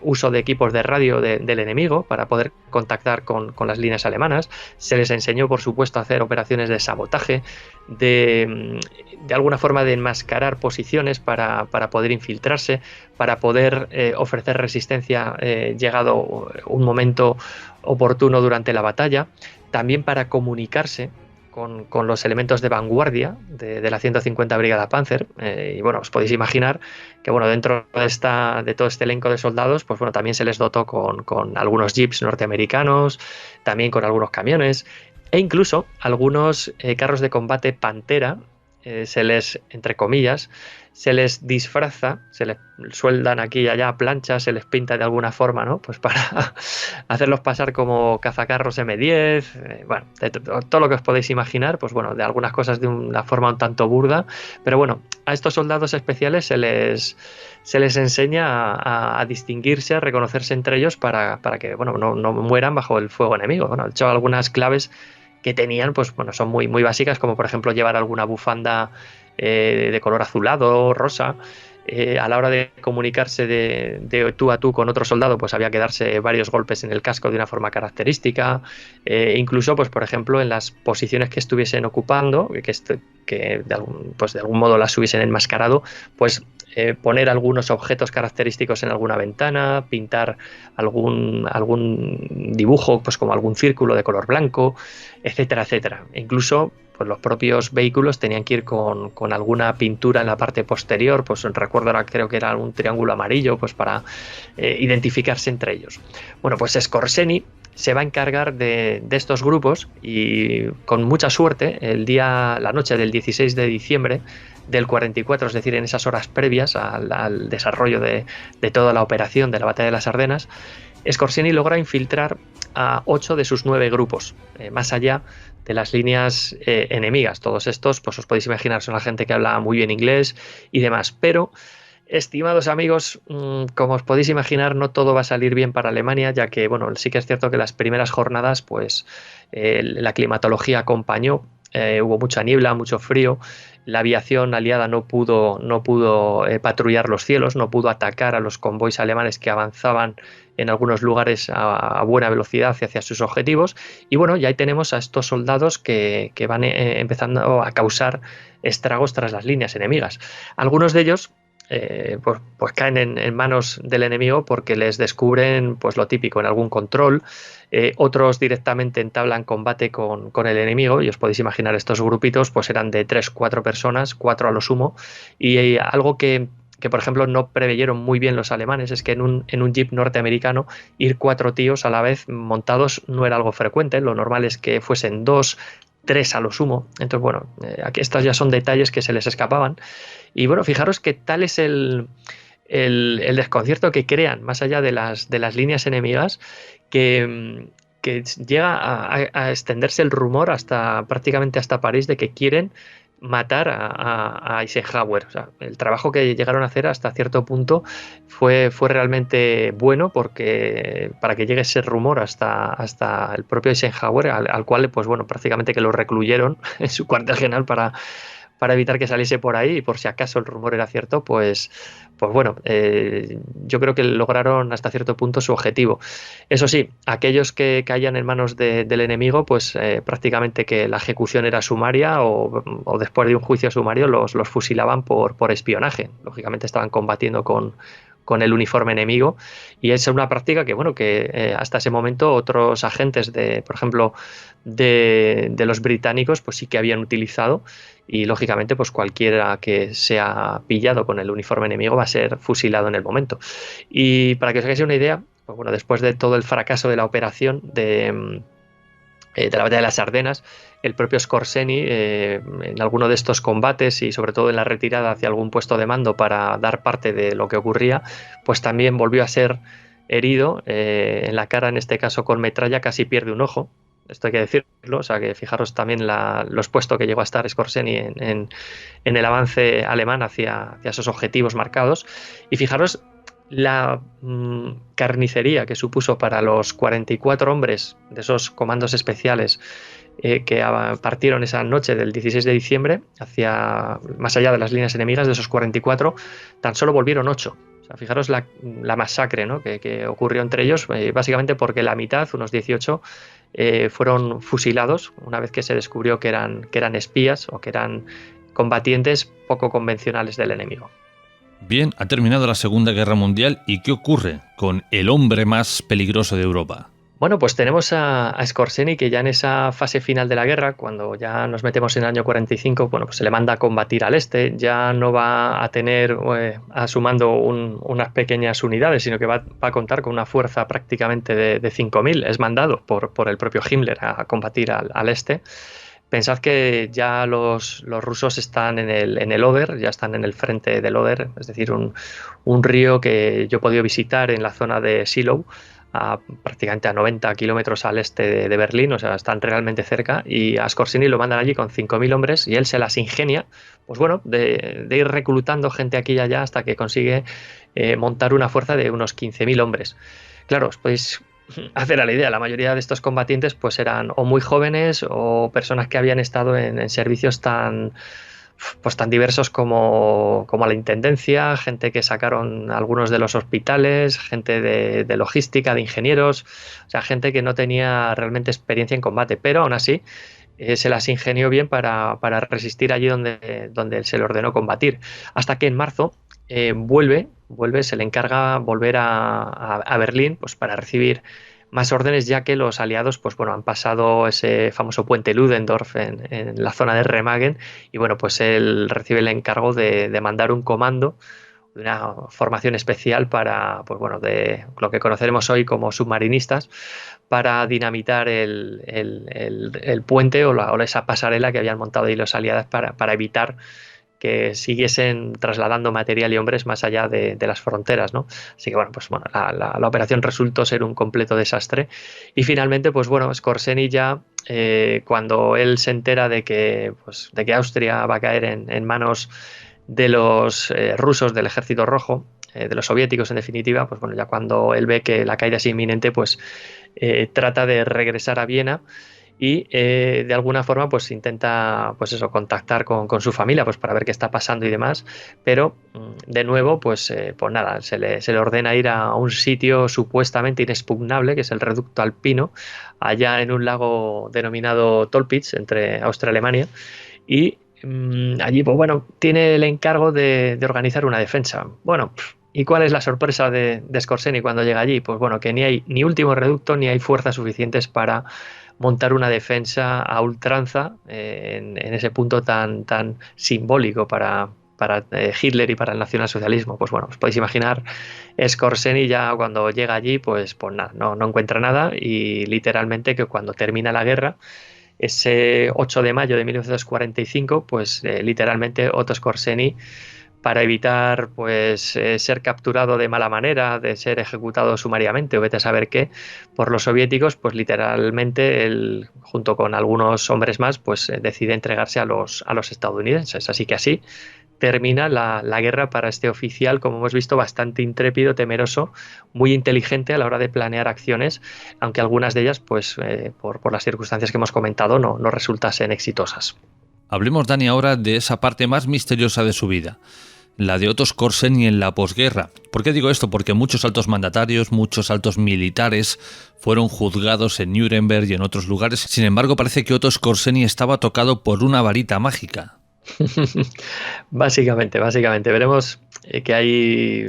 uso de equipos de radio del enemigo para poder contactar con las líneas alemanas. Se les enseñó, por supuesto, a hacer operaciones de sabotaje, de alguna forma de enmascarar posiciones para poder infiltrarse, para poder ofrecer resistencia llegado un momento oportuno durante la batalla, también para comunicarse con los elementos de vanguardia de la 150 Brigada Panzer. Y bueno, os podéis imaginar que bueno, dentro de todo este elenco de soldados, pues bueno, también se les dotó con algunos jeeps norteamericanos, también con algunos camiones e incluso algunos carros de combate Pantera. Se les, entre comillas, se les disfraza, se les sueldan aquí y allá planchas, se les pinta de alguna forma, ¿no? Pues para hacerlos pasar como cazacarros M10, bueno, de todo lo que os podéis imaginar, pues bueno, de algunas cosas de una forma un tanto burda, pero bueno, a estos soldados especiales se les enseña a distinguirse, a reconocerse entre ellos para que, bueno, no mueran bajo el fuego enemigo. Bueno, de hecho, algunas claves que tenían, pues bueno, son muy básicas, como por ejemplo llevar alguna bufanda de color azulado, rosa. A la hora de comunicarse de tú a tú con otro soldado, pues había que darse varios golpes en el casco de una forma característica. Incluso, pues por ejemplo, en las posiciones que estuviesen ocupando, que de algún modo las hubiesen enmascarado, pues poner algunos objetos característicos en alguna ventana, pintar algún dibujo, pues como algún círculo de color blanco, etcétera, etcétera. E incluso pues los propios vehículos tenían que ir con alguna pintura en la parte posterior, pues recuerdo ahora, creo que era un triángulo amarillo, pues para identificarse entre ellos. Bueno, pues Skorzeny se va a encargar de estos grupos y con mucha suerte la noche del 16 de diciembre del 44, es decir, en esas horas previas al desarrollo de toda la operación de la batalla de las Ardenas, Scorseni logra infiltrar a 8 de sus 9 grupos, más allá de las líneas enemigas. Todos estos, pues os podéis imaginar, son la gente que habla muy bien inglés y demás, pero estimados amigos, como os podéis imaginar, no todo va a salir bien para Alemania, ya que, bueno, sí que es cierto que las primeras jornadas, pues la climatología acompañó, hubo mucha niebla, mucho frío, la aviación aliada no pudo patrullar los cielos, no pudo atacar a los convoys alemanes que avanzaban en algunos lugares a buena velocidad hacia sus objetivos, y bueno, ya ahí tenemos a estos soldados que van empezando a causar estragos tras las líneas enemigas. Algunos de ellos pues caen en manos del enemigo porque les descubren pues lo típico en algún control, otros directamente entablan combate con el enemigo, y os podéis imaginar estos grupitos pues eran de 3-4 personas, 4 a lo sumo, y algo que por ejemplo no preveyeron muy bien los alemanes es que en un jeep norteamericano ir 4 tíos a la vez montados no era algo frecuente, lo normal es que fuesen 2, 3 a lo sumo. Entonces bueno, aquí estos ya son detalles que se les escapaban. Y bueno, fijaros que tal es el desconcierto que crean, más allá de las líneas enemigas, que llega a extenderse el rumor prácticamente hasta París de que quieren matar a Eisenhower. O sea, el trabajo que llegaron a hacer hasta cierto punto fue realmente bueno, porque para que llegue ese rumor hasta el propio Eisenhower, al cual pues bueno, prácticamente que lo recluyeron en su cuartel general para evitar que saliese por ahí, y por si acaso el rumor era cierto, pues bueno, yo creo que lograron hasta cierto punto su objetivo. Eso sí, aquellos que caían en manos del enemigo, pues prácticamente que la ejecución era sumaria, o después de un juicio sumario los fusilaban por espionaje. Lógicamente estaban combatiendo con el uniforme enemigo, y es una práctica que bueno, que hasta ese momento otros agentes por ejemplo de los británicos pues sí que habían utilizado, y lógicamente pues cualquiera que sea pillado con el uniforme enemigo va a ser fusilado en el momento. Y para que os hagáis una idea, pues bueno, después de todo el fracaso de la operación de la batalla de las Ardenas, el propio Scorseni en alguno de estos combates, y sobre todo en la retirada hacia algún puesto de mando para dar parte de lo que ocurría, pues también volvió a ser herido en la cara, en este caso con metralla, casi pierde un ojo. Esto hay que decirlo, o sea que fijaros también lo expuesto que llegó a estar Scorseni en el avance alemán hacia esos objetivos marcados, y fijaros la carnicería que supuso para los 44 hombres de esos comandos especiales que partieron esa noche del 16 de diciembre hacia más allá de las líneas enemigas. De esos 44 tan solo volvieron 8. O sea, fijaros la masacre, ¿no?, que ocurrió entre ellos, básicamente porque la mitad, unos 18, fueron fusilados una vez que se descubrió que eran espías o que eran combatientes poco convencionales del enemigo. Bien, ha terminado la Segunda Guerra Mundial, ¿y qué ocurre con el hombre más peligroso de Europa? Bueno, pues tenemos a Scorseni, que ya en esa fase final de la guerra, cuando ya nos metemos en el año 45, bueno, pues se le manda a combatir al este, ya no va a tener a su mando unas pequeñas unidades, sino que va a contar con una fuerza prácticamente de 5.000, es mandado por el propio Himmler a combatir al este. Pensad que ya los rusos están en el Oder, ya están en el frente del Oder, es decir, un río que yo he podido visitar en la zona de Shiloh, prácticamente a 90 kilómetros al este de Berlín, o sea, están realmente cerca, y a Scorseni lo mandan allí con 5.000 hombres, y él se las ingenia, pues bueno, de ir reclutando gente aquí y allá hasta que consigue montar una fuerza de unos 15.000 hombres. Claro, os podéis hacer a la idea, la mayoría de estos combatientes pues eran o muy jóvenes o personas que habían estado en servicios tan diversos como la intendencia, gente que sacaron algunos de los hospitales, gente de logística, de ingenieros, o sea, gente que no tenía realmente experiencia en combate, pero aún así se las ingenió bien para resistir allí donde se le ordenó combatir, hasta que en marzo vuelve, se le encarga volver a Berlín pues para recibir más órdenes, ya que los aliados pues bueno, han pasado ese famoso puente Ludendorff en la zona de Remagen, y bueno, pues él recibe el encargo de mandar un comando, de una formación especial para, pues bueno, de lo que conoceremos hoy como submarinistas, para dinamitar el puente o esa pasarela que habían montado ahí los aliados para evitar que siguiesen trasladando material y hombres más allá de las fronteras, ¿no? Así que la operación resultó ser un completo desastre. Y finalmente, pues bueno, Skorzeny ya, cuando él se entera de que Austria va a caer en manos de los rusos, del Ejército Rojo, de los soviéticos en definitiva, pues bueno, ya cuando él ve que la caída es inminente, pues trata de regresar a Viena y de alguna forma pues intenta contactar con su familia pues para ver qué está pasando y demás, pero de nuevo pues nada, se le ordena ir a un sitio supuestamente inexpugnable, que es el reducto alpino, allá en un lago denominado Tolpitz, entre Austria y Alemania, y allí pues bueno, tiene el encargo de organizar una defensa. Bueno, ¿y cuál es la sorpresa de Skorzeny cuando llega allí? Pues bueno, que ni hay ni último reducto ni hay fuerzas suficientes para montar una defensa a ultranza en ese punto tan simbólico para Hitler y para el nacionalsocialismo. Pues bueno, os podéis imaginar, Skorzeny ya cuando llega allí, pues nada, no encuentra nada, y literalmente que cuando termina la guerra, ese 8 de mayo de 1945, pues literalmente Otto Skorzeny, para evitar pues ser capturado de mala manera, de ser ejecutado sumariamente o vete a saber qué por los soviéticos, pues literalmente él, junto con algunos hombres más, pues decide entregarse a los estadounidenses. Así que así termina la guerra para este oficial, como hemos visto, bastante intrépido, temeroso, muy inteligente a la hora de planear acciones, aunque algunas de ellas, pues por las circunstancias que hemos comentado, no resultasen exitosas. Hablemos, Dani, ahora de esa parte más misteriosa de su vida, la de Otto Skorzeny en la posguerra. ¿Por qué digo esto? Porque muchos altos mandatarios, muchos altos militares fueron juzgados en Nuremberg y en otros lugares. Sin embargo, parece que Otto Skorzeny estaba tocado por una varita mágica. Básicamente. Veremos que hay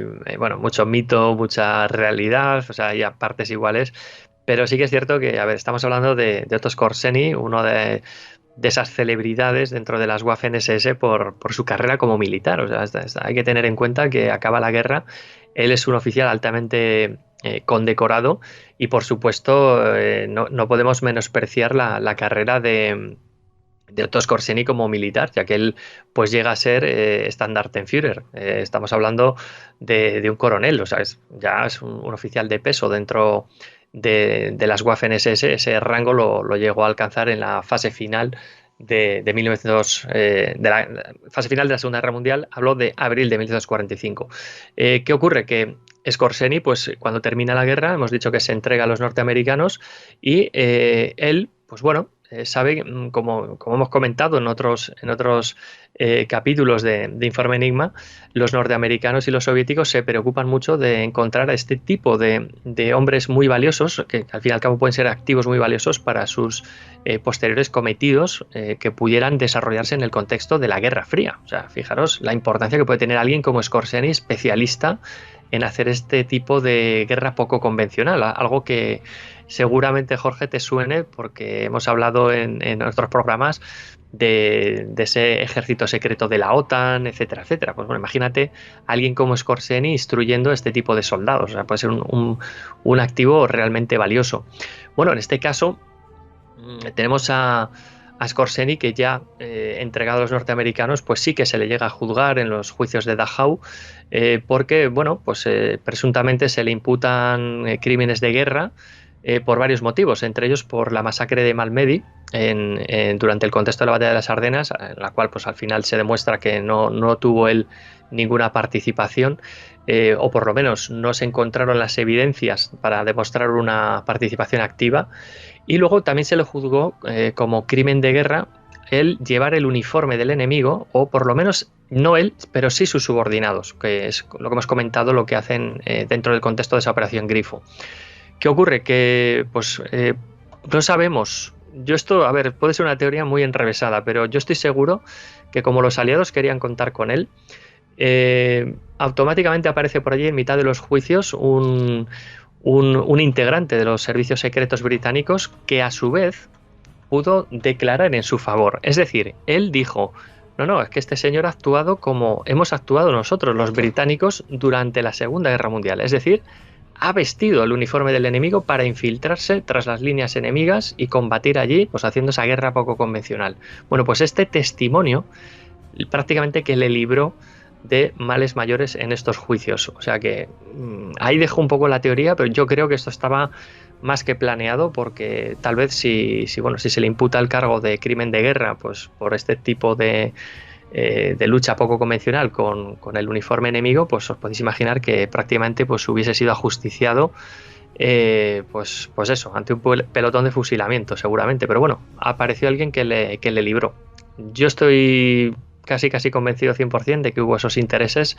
mucho mito, mucha realidad, o sea, hay partes iguales, pero sí que es cierto que, estamos hablando de Otto Skorzeny, uno de esas celebridades dentro de las Waffen-SS por su carrera como militar. O sea, hay que tener en cuenta que acaba la guerra, él es un oficial altamente condecorado y, por supuesto, no podemos menospreciar la carrera de Otto Skorzeny como militar, ya que él pues llega a ser Standartenführer. Estamos hablando de un coronel, o sea, ya es un oficial de peso dentro de las Waffen-SS. Ese rango lo llegó a alcanzar en la fase final de la fase final de la Segunda Guerra Mundial. Hablo de abril de 1945. ¿Qué ocurre? Que Skorzeny, pues cuando termina la guerra, hemos dicho que se entrega a los norteamericanos y él, pues bueno, sabe, como hemos comentado en otros capítulos de Informe Enigma, los norteamericanos y los soviéticos se preocupan mucho de encontrar a este tipo de hombres muy valiosos, que al fin y al cabo pueden ser activos muy valiosos para sus posteriores cometidos, que pudieran desarrollarse en el contexto de la Guerra Fría. O sea, fijaros la importancia que puede tener alguien como Skorzeny, especialista en hacer este tipo de guerra poco convencional, algo que seguramente, Jorge, te suene porque hemos hablado en otros programas de ese ejército secreto de la OTAN, etcétera, etcétera. Pues bueno, imagínate a alguien como Skorzeny instruyendo este tipo de soldados. O sea, puede ser un activo realmente valioso. Bueno, en este caso tenemos a Skorzeny, que ya entregado a los norteamericanos, pues sí que se le llega a juzgar en los juicios de Dachau, porque bueno, pues presuntamente se le imputan crímenes de guerra por varios motivos, entre ellos por la masacre de Malmedy durante el contexto de la batalla de las Ardenas, en la cual pues al final se demuestra que no tuvo él ninguna participación, o por lo menos no se encontraron las evidencias para demostrar una participación activa. Y luego también se le juzgó como crimen de guerra el llevar el uniforme del enemigo, o por lo menos no él, pero sí sus subordinados, que es lo que hemos comentado, lo que hacen dentro del contexto de esa operación Grifo. ¿Qué ocurre? Que pues no sabemos. Yo esto, puede ser una teoría muy enrevesada, pero yo estoy seguro que como los aliados querían contar con él, automáticamente aparece por allí en mitad de los juicios un integrante de los servicios secretos británicos que a su vez pudo declarar en su favor. Es decir, él dijo: no, es que este señor ha actuado como hemos actuado nosotros, los británicos, durante la Segunda Guerra Mundial. Es decir, ha vestido el uniforme del enemigo para infiltrarse tras las líneas enemigas y combatir allí, pues haciendo esa guerra poco convencional. Bueno, pues este testimonio prácticamente que le libró de males mayores en estos juicios. O sea que ahí dejo un poco la teoría, pero yo creo que esto estaba más que planeado, porque tal vez si se le imputa el cargo de crimen de guerra, pues por este tipo de lucha poco convencional con el uniforme enemigo, pues os podéis imaginar que prácticamente pues hubiese sido ajusticiado, pues eso, ante un pelotón de fusilamiento seguramente, pero bueno, apareció alguien que le libró. Yo estoy casi convencido 100% de que hubo esos intereses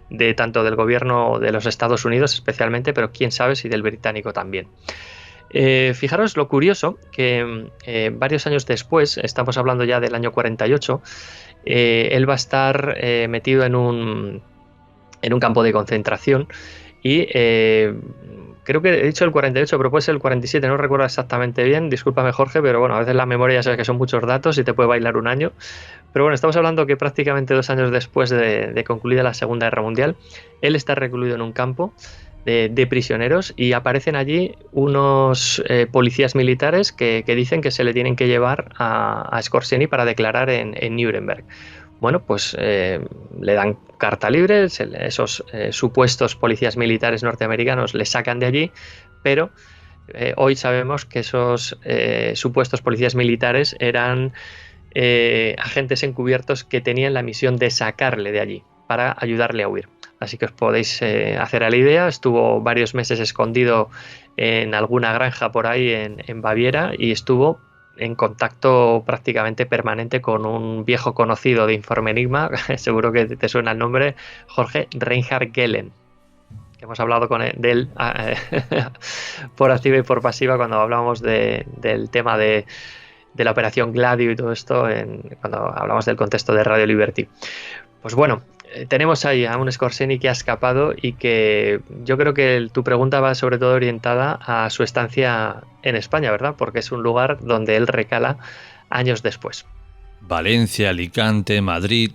de tanto del gobierno de los Estados Unidos especialmente, pero quién sabe si del británico también. Fijaros lo curioso que varios años después, estamos hablando ya del año 48, él va a estar metido en un campo de concentración y creo que he dicho el 48, pero puede ser el 47, no recuerdo exactamente bien, discúlpame Jorge, pero bueno, a veces la memoria ya sabes que son muchos datos y te puede bailar un año. Pero bueno, estamos hablando que prácticamente 2 años después de concluida la Segunda Guerra Mundial, él está recluido en un campo de prisioneros y aparecen allí unos policías militares que dicen que se le tienen que llevar a Skorzeny para declarar en Nuremberg. Bueno, pues le dan carta libre, esos supuestos policías militares norteamericanos le sacan de allí, pero hoy sabemos que esos supuestos policías militares eran agentes encubiertos que tenían la misión de sacarle de allí para ayudarle a huir. Así que os podéis hacer a la idea. Estuvo varios meses escondido en alguna granja por ahí en Baviera y estuvo en contacto prácticamente permanente con un viejo conocido de Informe Enigma, seguro que te suena el nombre, Jorge, Reinhard Gehlen, que hemos hablado de él por activa y por pasiva cuando hablábamos del tema de la operación Gladio y todo esto, cuando hablamos del contexto de Radio Liberty. Pues bueno, tenemos ahí a un Skorzeny que ha escapado y que yo creo que tu pregunta va sobre todo orientada a su estancia en España, ¿verdad? Porque es un lugar donde él recala años después. Valencia, Alicante, Madrid.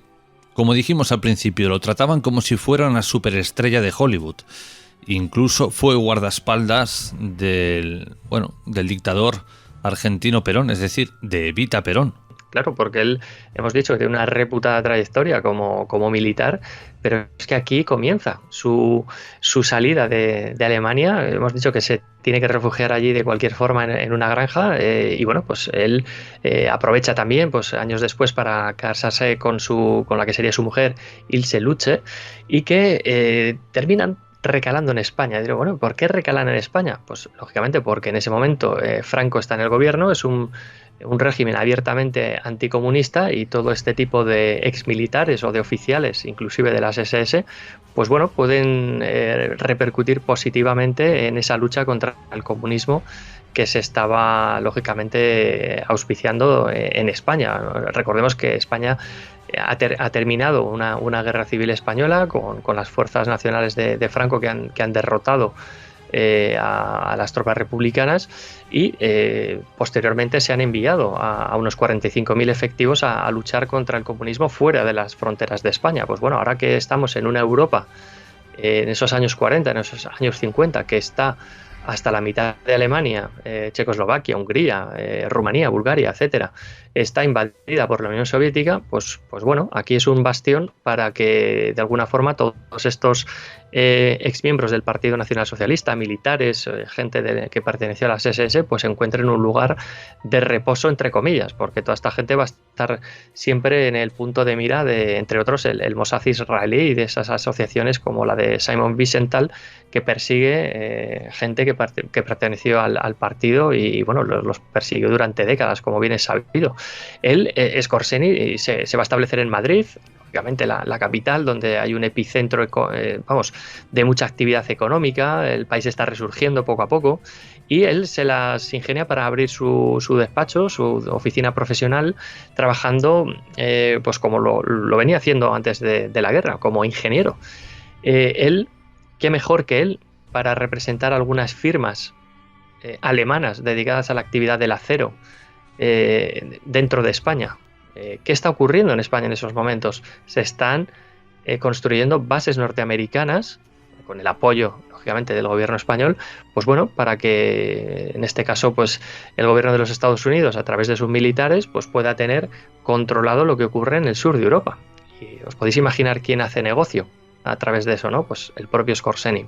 Como dijimos al principio, lo trataban como si fuera una superestrella de Hollywood. Incluso fue guardaespaldas del dictador argentino Perón, es decir, de Evita Perón. Claro, porque él, hemos dicho que tiene una reputada trayectoria como militar, pero es que aquí comienza su salida de Alemania. Hemos dicho que se tiene que refugiar allí de cualquier forma en una granja y bueno, pues él aprovecha también pues años después para casarse con la que sería su mujer, Ilse Lütze, y que terminan recalando en España. Digo, bueno, ¿por qué recalan en España? Pues lógicamente porque en ese momento Franco está en el gobierno, es un régimen abiertamente anticomunista y todo este tipo de exmilitares o de oficiales, inclusive de las SS, pues bueno, pueden repercutir positivamente en esa lucha contra el comunismo que se estaba lógicamente auspiciando en España. Recordemos que España ha terminado una guerra civil española con las fuerzas nacionales de Franco que han derrotado a las tropas republicanas y posteriormente se han enviado a unos 45.000 efectivos a luchar contra el comunismo fuera de las fronteras de España. Pues bueno, ahora que estamos en una Europa en esos años 40, en esos años 50, que está hasta la mitad de Alemania, Checoslovaquia, Hungría, Rumanía, Bulgaria, etcétera, está invadida por la Unión Soviética, pues bueno, aquí es un bastión para que de alguna forma todos estos exmiembros del Partido Nacional Socialista, militares, gente que perteneció a las SS, pues encuentren un lugar de reposo, entre comillas, porque toda esta gente va a estar siempre en el punto de mira de, entre otros, el Mossad israelí y de esas asociaciones como la de Simon Wiesenthal, que persigue gente que perteneció al partido y bueno, los persiguió durante décadas, como bien es sabido. Él, Skorzeny, se va a establecer en Madrid, lógicamente la capital, donde hay un epicentro de mucha actividad económica. El país está resurgiendo poco a poco y él se las ingenia para abrir su despacho, su oficina profesional, trabajando pues como lo venía haciendo antes de la guerra, como ingeniero. Él, qué mejor que él para representar algunas firmas alemanas dedicadas a la actividad del acero dentro de España. ¿Qué está ocurriendo en España en esos momentos? Se están construyendo bases norteamericanas con el apoyo, lógicamente, del gobierno español, pues bueno, para que en este caso pues el gobierno de los Estados Unidos, a través de sus militares, pues pueda tener controlado lo que ocurre en el sur de Europa. os podéis imaginar quién hace negocio a través de eso, ¿no? Pues el propio Skorzeny.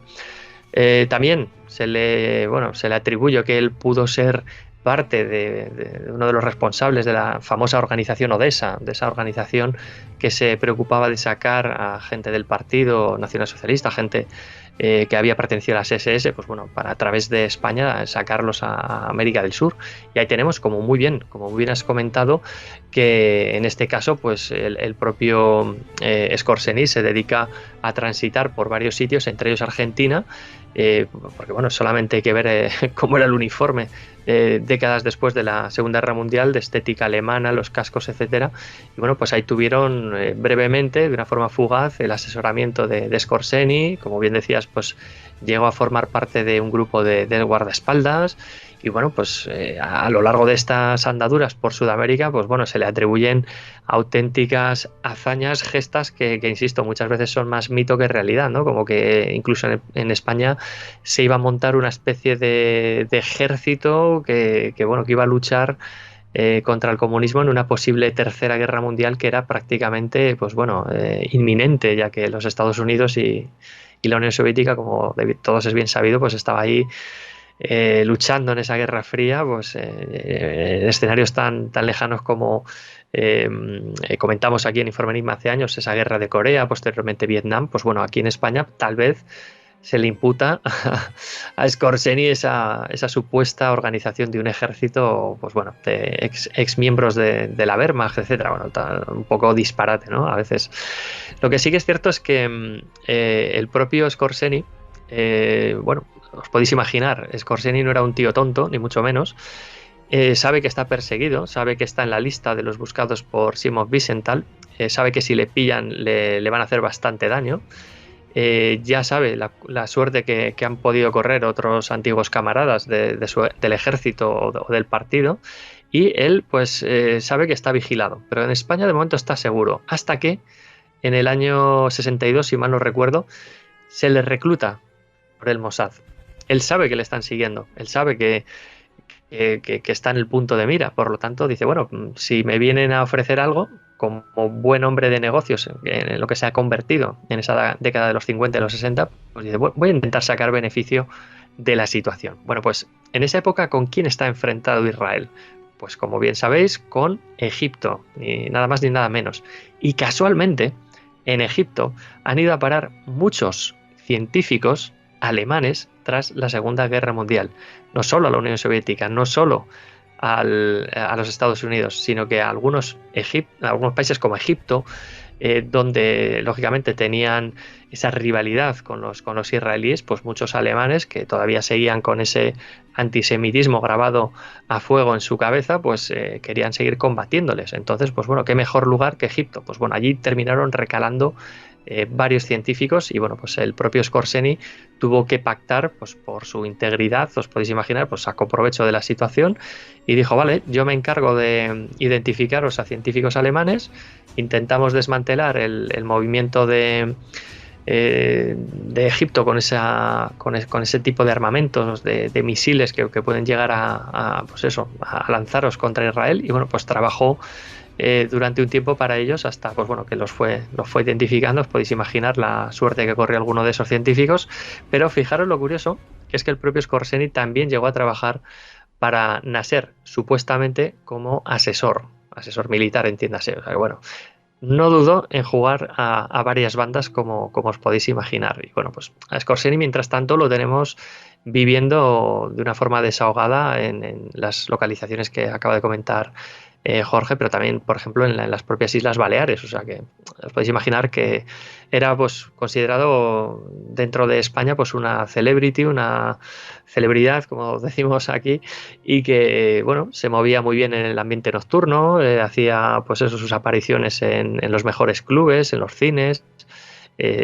También se le atribuye que él pudo ser parte de uno de los responsables de la famosa organización Odessa, de esa organización que se preocupaba de sacar a gente del Partido Nacional Socialista, gente que había pertenecido a las SS, pues bueno, para a través de España sacarlos a América del Sur. Y ahí tenemos, como muy bien has comentado, que en este caso pues el propio Skorzeny se dedica a transitar por varios sitios, entre ellos Argentina, porque bueno, solamente hay que ver cómo era el uniforme décadas después de la Segunda Guerra Mundial, de estética alemana, los cascos, etcétera. Y bueno, pues ahí tuvieron brevemente, de una forma fugaz, el asesoramiento de Skorzeny. Como bien decías, pues llegó a formar parte de un grupo de guardaespaldas. Y bueno, pues a lo largo de estas andaduras por Sudamérica, pues bueno, se le atribuyen auténticas hazañas, gestas que insisto, muchas veces son más mito que realidad, ¿no? Como que incluso en España se iba a montar una especie de ejército que iba a luchar contra el comunismo en una posible tercera guerra mundial que era prácticamente, pues bueno, inminente, ya que los Estados Unidos y la Unión Soviética, como todos es bien sabido, pues estaba ahí luchando en esa Guerra Fría, pues en escenarios tan lejanos como comentamos aquí en Informe Enigma hace años, esa guerra de Corea, posteriormente Vietnam. Pues bueno, aquí en España tal vez se le imputa a Skorzeny esa supuesta organización de un ejército, pues bueno, de ex miembros de la Wehrmacht, etcétera. Bueno, un poco disparate, ¿no? A veces. Lo que sí que es cierto es que el propio Skorzeny, bueno, os podéis imaginar, Skorzeny no era un tío tonto, ni mucho menos. Sabe que está perseguido, sabe que está en la lista de los buscados por Simon Wiesenthal, sabe que si le pillan le van a hacer bastante daño. Ya sabe la suerte que han podido correr otros antiguos camaradas del ejército o del partido, y él pues sabe que está vigilado, pero en España de momento está seguro, hasta que en el año 62, si mal no recuerdo, se le recluta por el Mossad. Él sabe que le están siguiendo, él sabe que está en el punto de mira, por lo tanto dice, bueno, si me vienen a ofrecer algo, como buen hombre de negocios en lo que se ha convertido en esa década de los 50 y los 60, pues dice, voy a intentar sacar beneficio de la situación. Bueno, pues en esa época, ¿con quién está enfrentado Israel? Pues como bien sabéis, con Egipto, ni nada más ni nada menos. Y casualmente, en Egipto han ido a parar muchos científicos alemanes tras la Segunda Guerra Mundial. No solo a la Unión Soviética, no solo a los Estados Unidos, sino que a algunos países como Egipto, donde lógicamente tenían esa rivalidad con los israelíes, pues muchos alemanes que todavía seguían con ese antisemitismo grabado a fuego en su cabeza, pues querían seguir combatiéndoles. Entonces, pues bueno, qué mejor lugar que Egipto. Pues bueno, allí terminaron recalando varios científicos, y bueno, pues el propio Skorzeny tuvo que pactar, pues por su integridad, os podéis imaginar, pues sacó provecho de la situación y dijo, vale, yo me encargo de identificaros a científicos alemanes, intentamos desmantelar el movimiento de Egipto con ese tipo de armamentos, de misiles que pueden llegar a lanzaros contra Israel. Y bueno, pues trabajó durante un tiempo para ellos, hasta pues bueno, que los fue identificando. Os podéis imaginar la suerte que corrió alguno de esos científicos, pero fijaros lo curioso, que es que el propio Skorzeny también llegó a trabajar para Nasser, supuestamente como asesor militar, entiéndase. O sea que bueno, no dudó en jugar a varias bandas, como os podéis imaginar. Y bueno, pues a Skorzeny, mientras tanto, lo tenemos viviendo de una forma desahogada en las localizaciones que acaba de comentar Jorge, pero también, por ejemplo, en las propias Islas Baleares. O sea que os podéis imaginar que era pues considerado dentro de España pues una celebrity, una celebridad, como decimos aquí, y que bueno, se movía muy bien en el ambiente nocturno, hacía pues eso, sus apariciones en los mejores clubes, en los cines.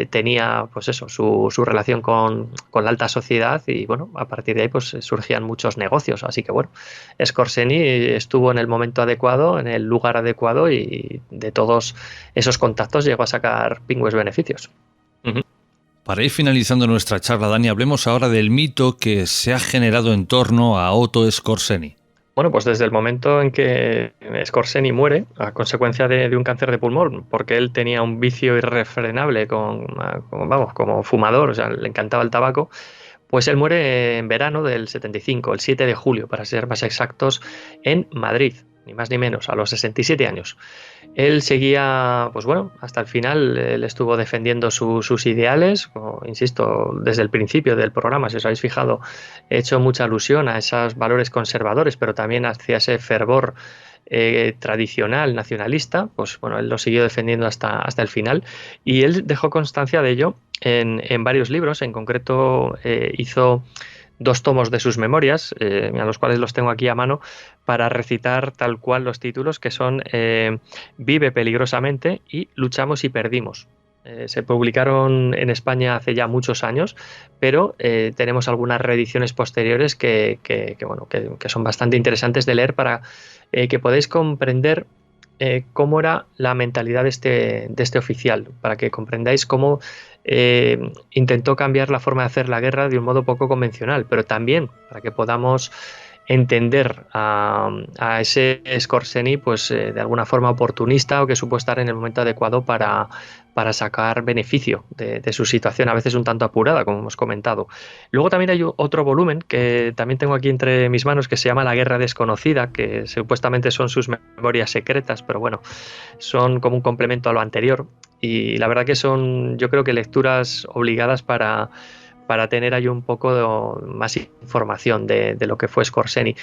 Tenía pues eso, su relación con la alta sociedad, y bueno, a partir de ahí pues surgían muchos negocios. Así que bueno, Skorzeny estuvo en el momento adecuado, en el lugar adecuado, y de todos esos contactos llegó a sacar pingües beneficios. Para ir finalizando nuestra charla, Dani, hablemos ahora del mito que se ha generado en torno a Otto Skorzeny. Bueno, pues desde el momento en que Scorseni muere a consecuencia de un cáncer de pulmón, porque él tenía un vicio irrefrenable vamos, como fumador, o sea, le encantaba el tabaco, pues él muere en verano del 75, el 7 de julio, para ser más exactos, en Madrid, ni más ni menos, a los 67 años. Él seguía, pues bueno, hasta el final, él estuvo defendiendo sus ideales, como, insisto, desde el principio del programa, si os habéis fijado, he hecho mucha alusión a esos valores conservadores, pero también hacia ese fervor tradicional, nacionalista. Pues bueno, él lo siguió defendiendo hasta el final, y él dejó constancia de ello en varios libros. En concreto, hizo 2 tomos de sus memorias, a los cuales los tengo aquí a mano para recitar tal cual los títulos, que son Vive peligrosamente y Luchamos y perdimos. Se publicaron en España hace ya muchos años, pero tenemos algunas reediciones posteriores bueno, que son bastante interesantes de leer para que podáis comprender cómo era la mentalidad de este oficial, para que comprendáis cómo intentó cambiar la forma de hacer la guerra de un modo poco convencional, pero también para que podamos entender a ese Scorseni, pues de alguna forma oportunista, o que supo estar en el momento adecuado para sacar beneficio de su situación, a veces un tanto apurada, como hemos comentado. Luego también hay otro volumen que también tengo aquí entre mis manos, que se llama La Guerra Desconocida, que supuestamente son sus memorias secretas, pero bueno, son como un complemento a lo anterior, y la verdad que son, yo creo que lecturas obligadas para tener ahí un poco más información de lo que fue Scorseni.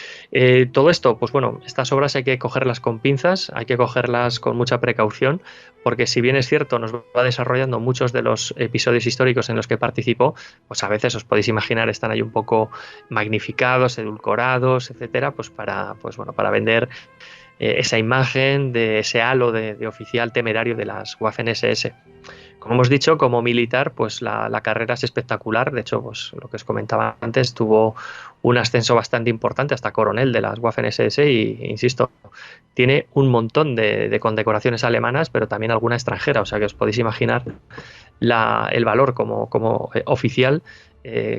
Todo esto, pues bueno, estas obras hay que cogerlas con pinzas, hay que cogerlas con mucha precaución, porque si bien es cierto, nos va desarrollando muchos de los episodios históricos en los que participó, pues a veces os podéis imaginar, están ahí un poco magnificados, edulcorados, etcétera, pues para vender esa imagen de ese halo de oficial temerario de las Waffen-SS. Como hemos dicho, como militar, pues la carrera es espectacular. De hecho, pues lo que os comentaba antes, tuvo un ascenso bastante importante hasta coronel de las Waffen-SS, y insisto, tiene un montón de condecoraciones alemanas, pero también alguna extranjera. O sea que os podéis imaginar el valor como oficial,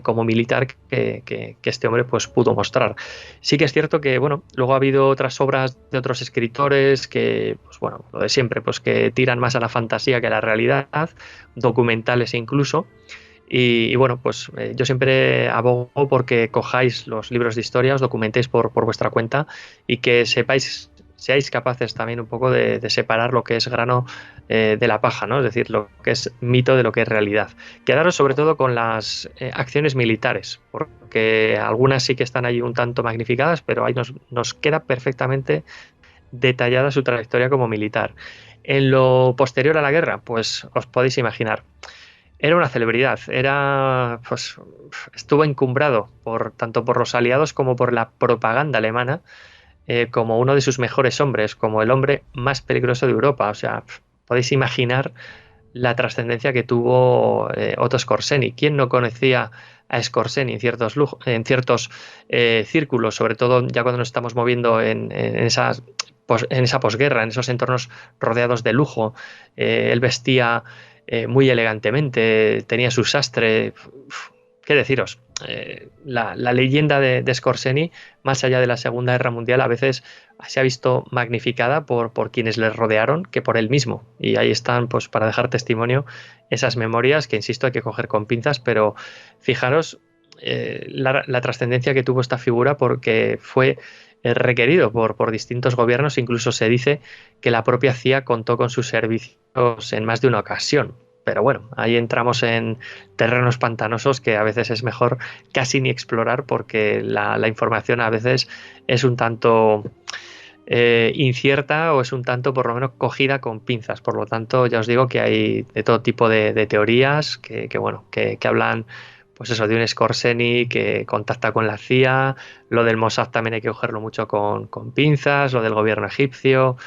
como militar, que este hombre pues pudo mostrar. Sí que es cierto que bueno, luego ha habido otras obras de otros escritores que, pues bueno, lo de siempre, pues que tiran más a la fantasía que a la realidad, documentales incluso. Y bueno, pues yo siempre abogo porque cojáis los libros de historia, os documentéis por vuestra cuenta, y que seáis capaces también un poco de separar lo que es grano de la paja, ¿no? Es decir, lo que es mito de lo que es realidad. Quedaros sobre todo con las acciones militares, porque algunas sí que están ahí un tanto magnificadas, pero ahí nos queda perfectamente detallada su trayectoria como militar. En lo posterior a la guerra, pues os podéis imaginar, era una celebridad, pues, estuvo encumbrado tanto por los aliados como por la propaganda alemana, como uno de sus mejores hombres, como el hombre más peligroso de Europa. O sea, podéis imaginar la trascendencia que tuvo Otto Skorzeny. ¿Quién no conocía a Skorzeny en ciertos círculos, sobre todo ya cuando nos estamos moviendo en esa posguerra, en esos entornos rodeados de lujo? Él vestía muy elegantemente, tenía su sastre. ¿Qué deciros? La leyenda de Skorzeny, más allá de la Segunda Guerra Mundial, a veces se ha visto magnificada por quienes le rodearon que por él mismo. Y ahí están, pues, para dejar testimonio esas memorias que, insisto, hay que coger con pinzas, pero fijaros la trascendencia que tuvo esta figura, porque fue requerido por distintos gobiernos. Incluso se dice que la propia CIA contó con sus servicios en más de una ocasión. Pero bueno, ahí entramos en terrenos pantanosos que a veces es mejor casi ni explorar, porque la información a veces es un tanto incierta, o es un tanto, por lo menos, cogida con pinzas. Por lo tanto, ya os digo que hay de todo tipo de teorías que hablan, pues eso, de un Skorzeny que contacta con la CIA. Lo del Mossad también hay que cogerlo mucho con pinzas, lo del gobierno egipcio.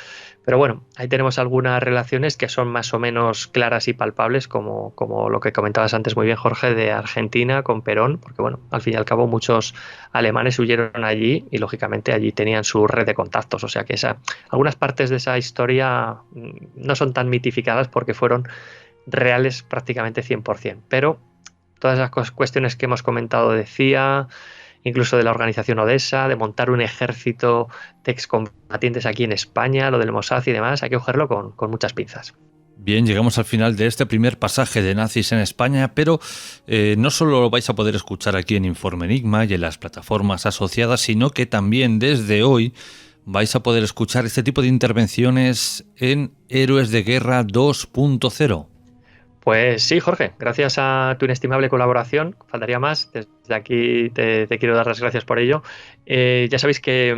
Pero bueno, ahí tenemos algunas relaciones que son más o menos claras y palpables, como lo que comentabas antes muy bien, Jorge, de Argentina con Perón, porque bueno, al fin y al cabo muchos alemanes huyeron allí y lógicamente allí tenían su red de contactos. O sea que algunas partes de esa historia no son tan mitificadas, porque fueron reales prácticamente 100%. Pero todas las cuestiones que hemos comentado de CIA incluso de la organización Odessa, de montar un ejército de excombatientes aquí en España, lo del Mossad y demás. Hay que cogerlo con muchas pinzas. Bien, llegamos al final de este primer pasaje de nazis en España, pero no solo lo vais a poder escuchar aquí en Informe Enigma y en las plataformas asociadas, sino que también desde hoy vais a poder escuchar este tipo de intervenciones en Héroes de Guerra 2.0. Pues sí, Jorge, gracias a tu inestimable colaboración, faltaría más, desde aquí te quiero dar las gracias por ello. Ya sabéis que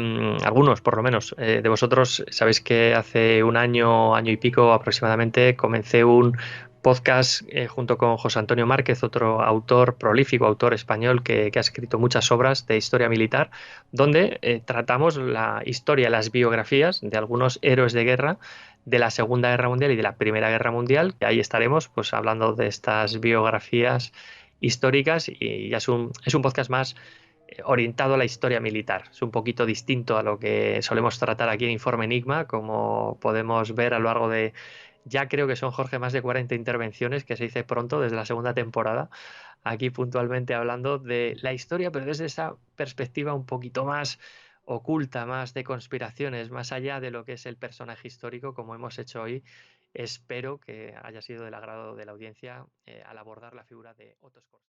algunos, por lo menos, de vosotros, sabéis que hace un año, año y pico aproximadamente, comencé un podcast junto con José Antonio Márquez, otro autor prolífico, autor español que ha escrito muchas obras de historia militar, donde tratamos la historia, las biografías de algunos héroes de guerra de la Segunda Guerra Mundial y de la Primera Guerra Mundial, que ahí estaremos pues hablando de estas biografías históricas y ya es un podcast más orientado a la historia militar. Es un poquito distinto a lo que solemos tratar aquí en Informe Enigma, como podemos ver a lo largo de, ya creo que son, Jorge, más de 40 intervenciones, que se dice pronto, desde la segunda temporada, aquí puntualmente hablando de la historia, pero desde esa perspectiva un poquito más oculta, más de conspiraciones, más allá de lo que es el personaje histórico, como hemos hecho hoy. Espero que haya sido del agrado de la audiencia al abordar la figura de Otto Skórz.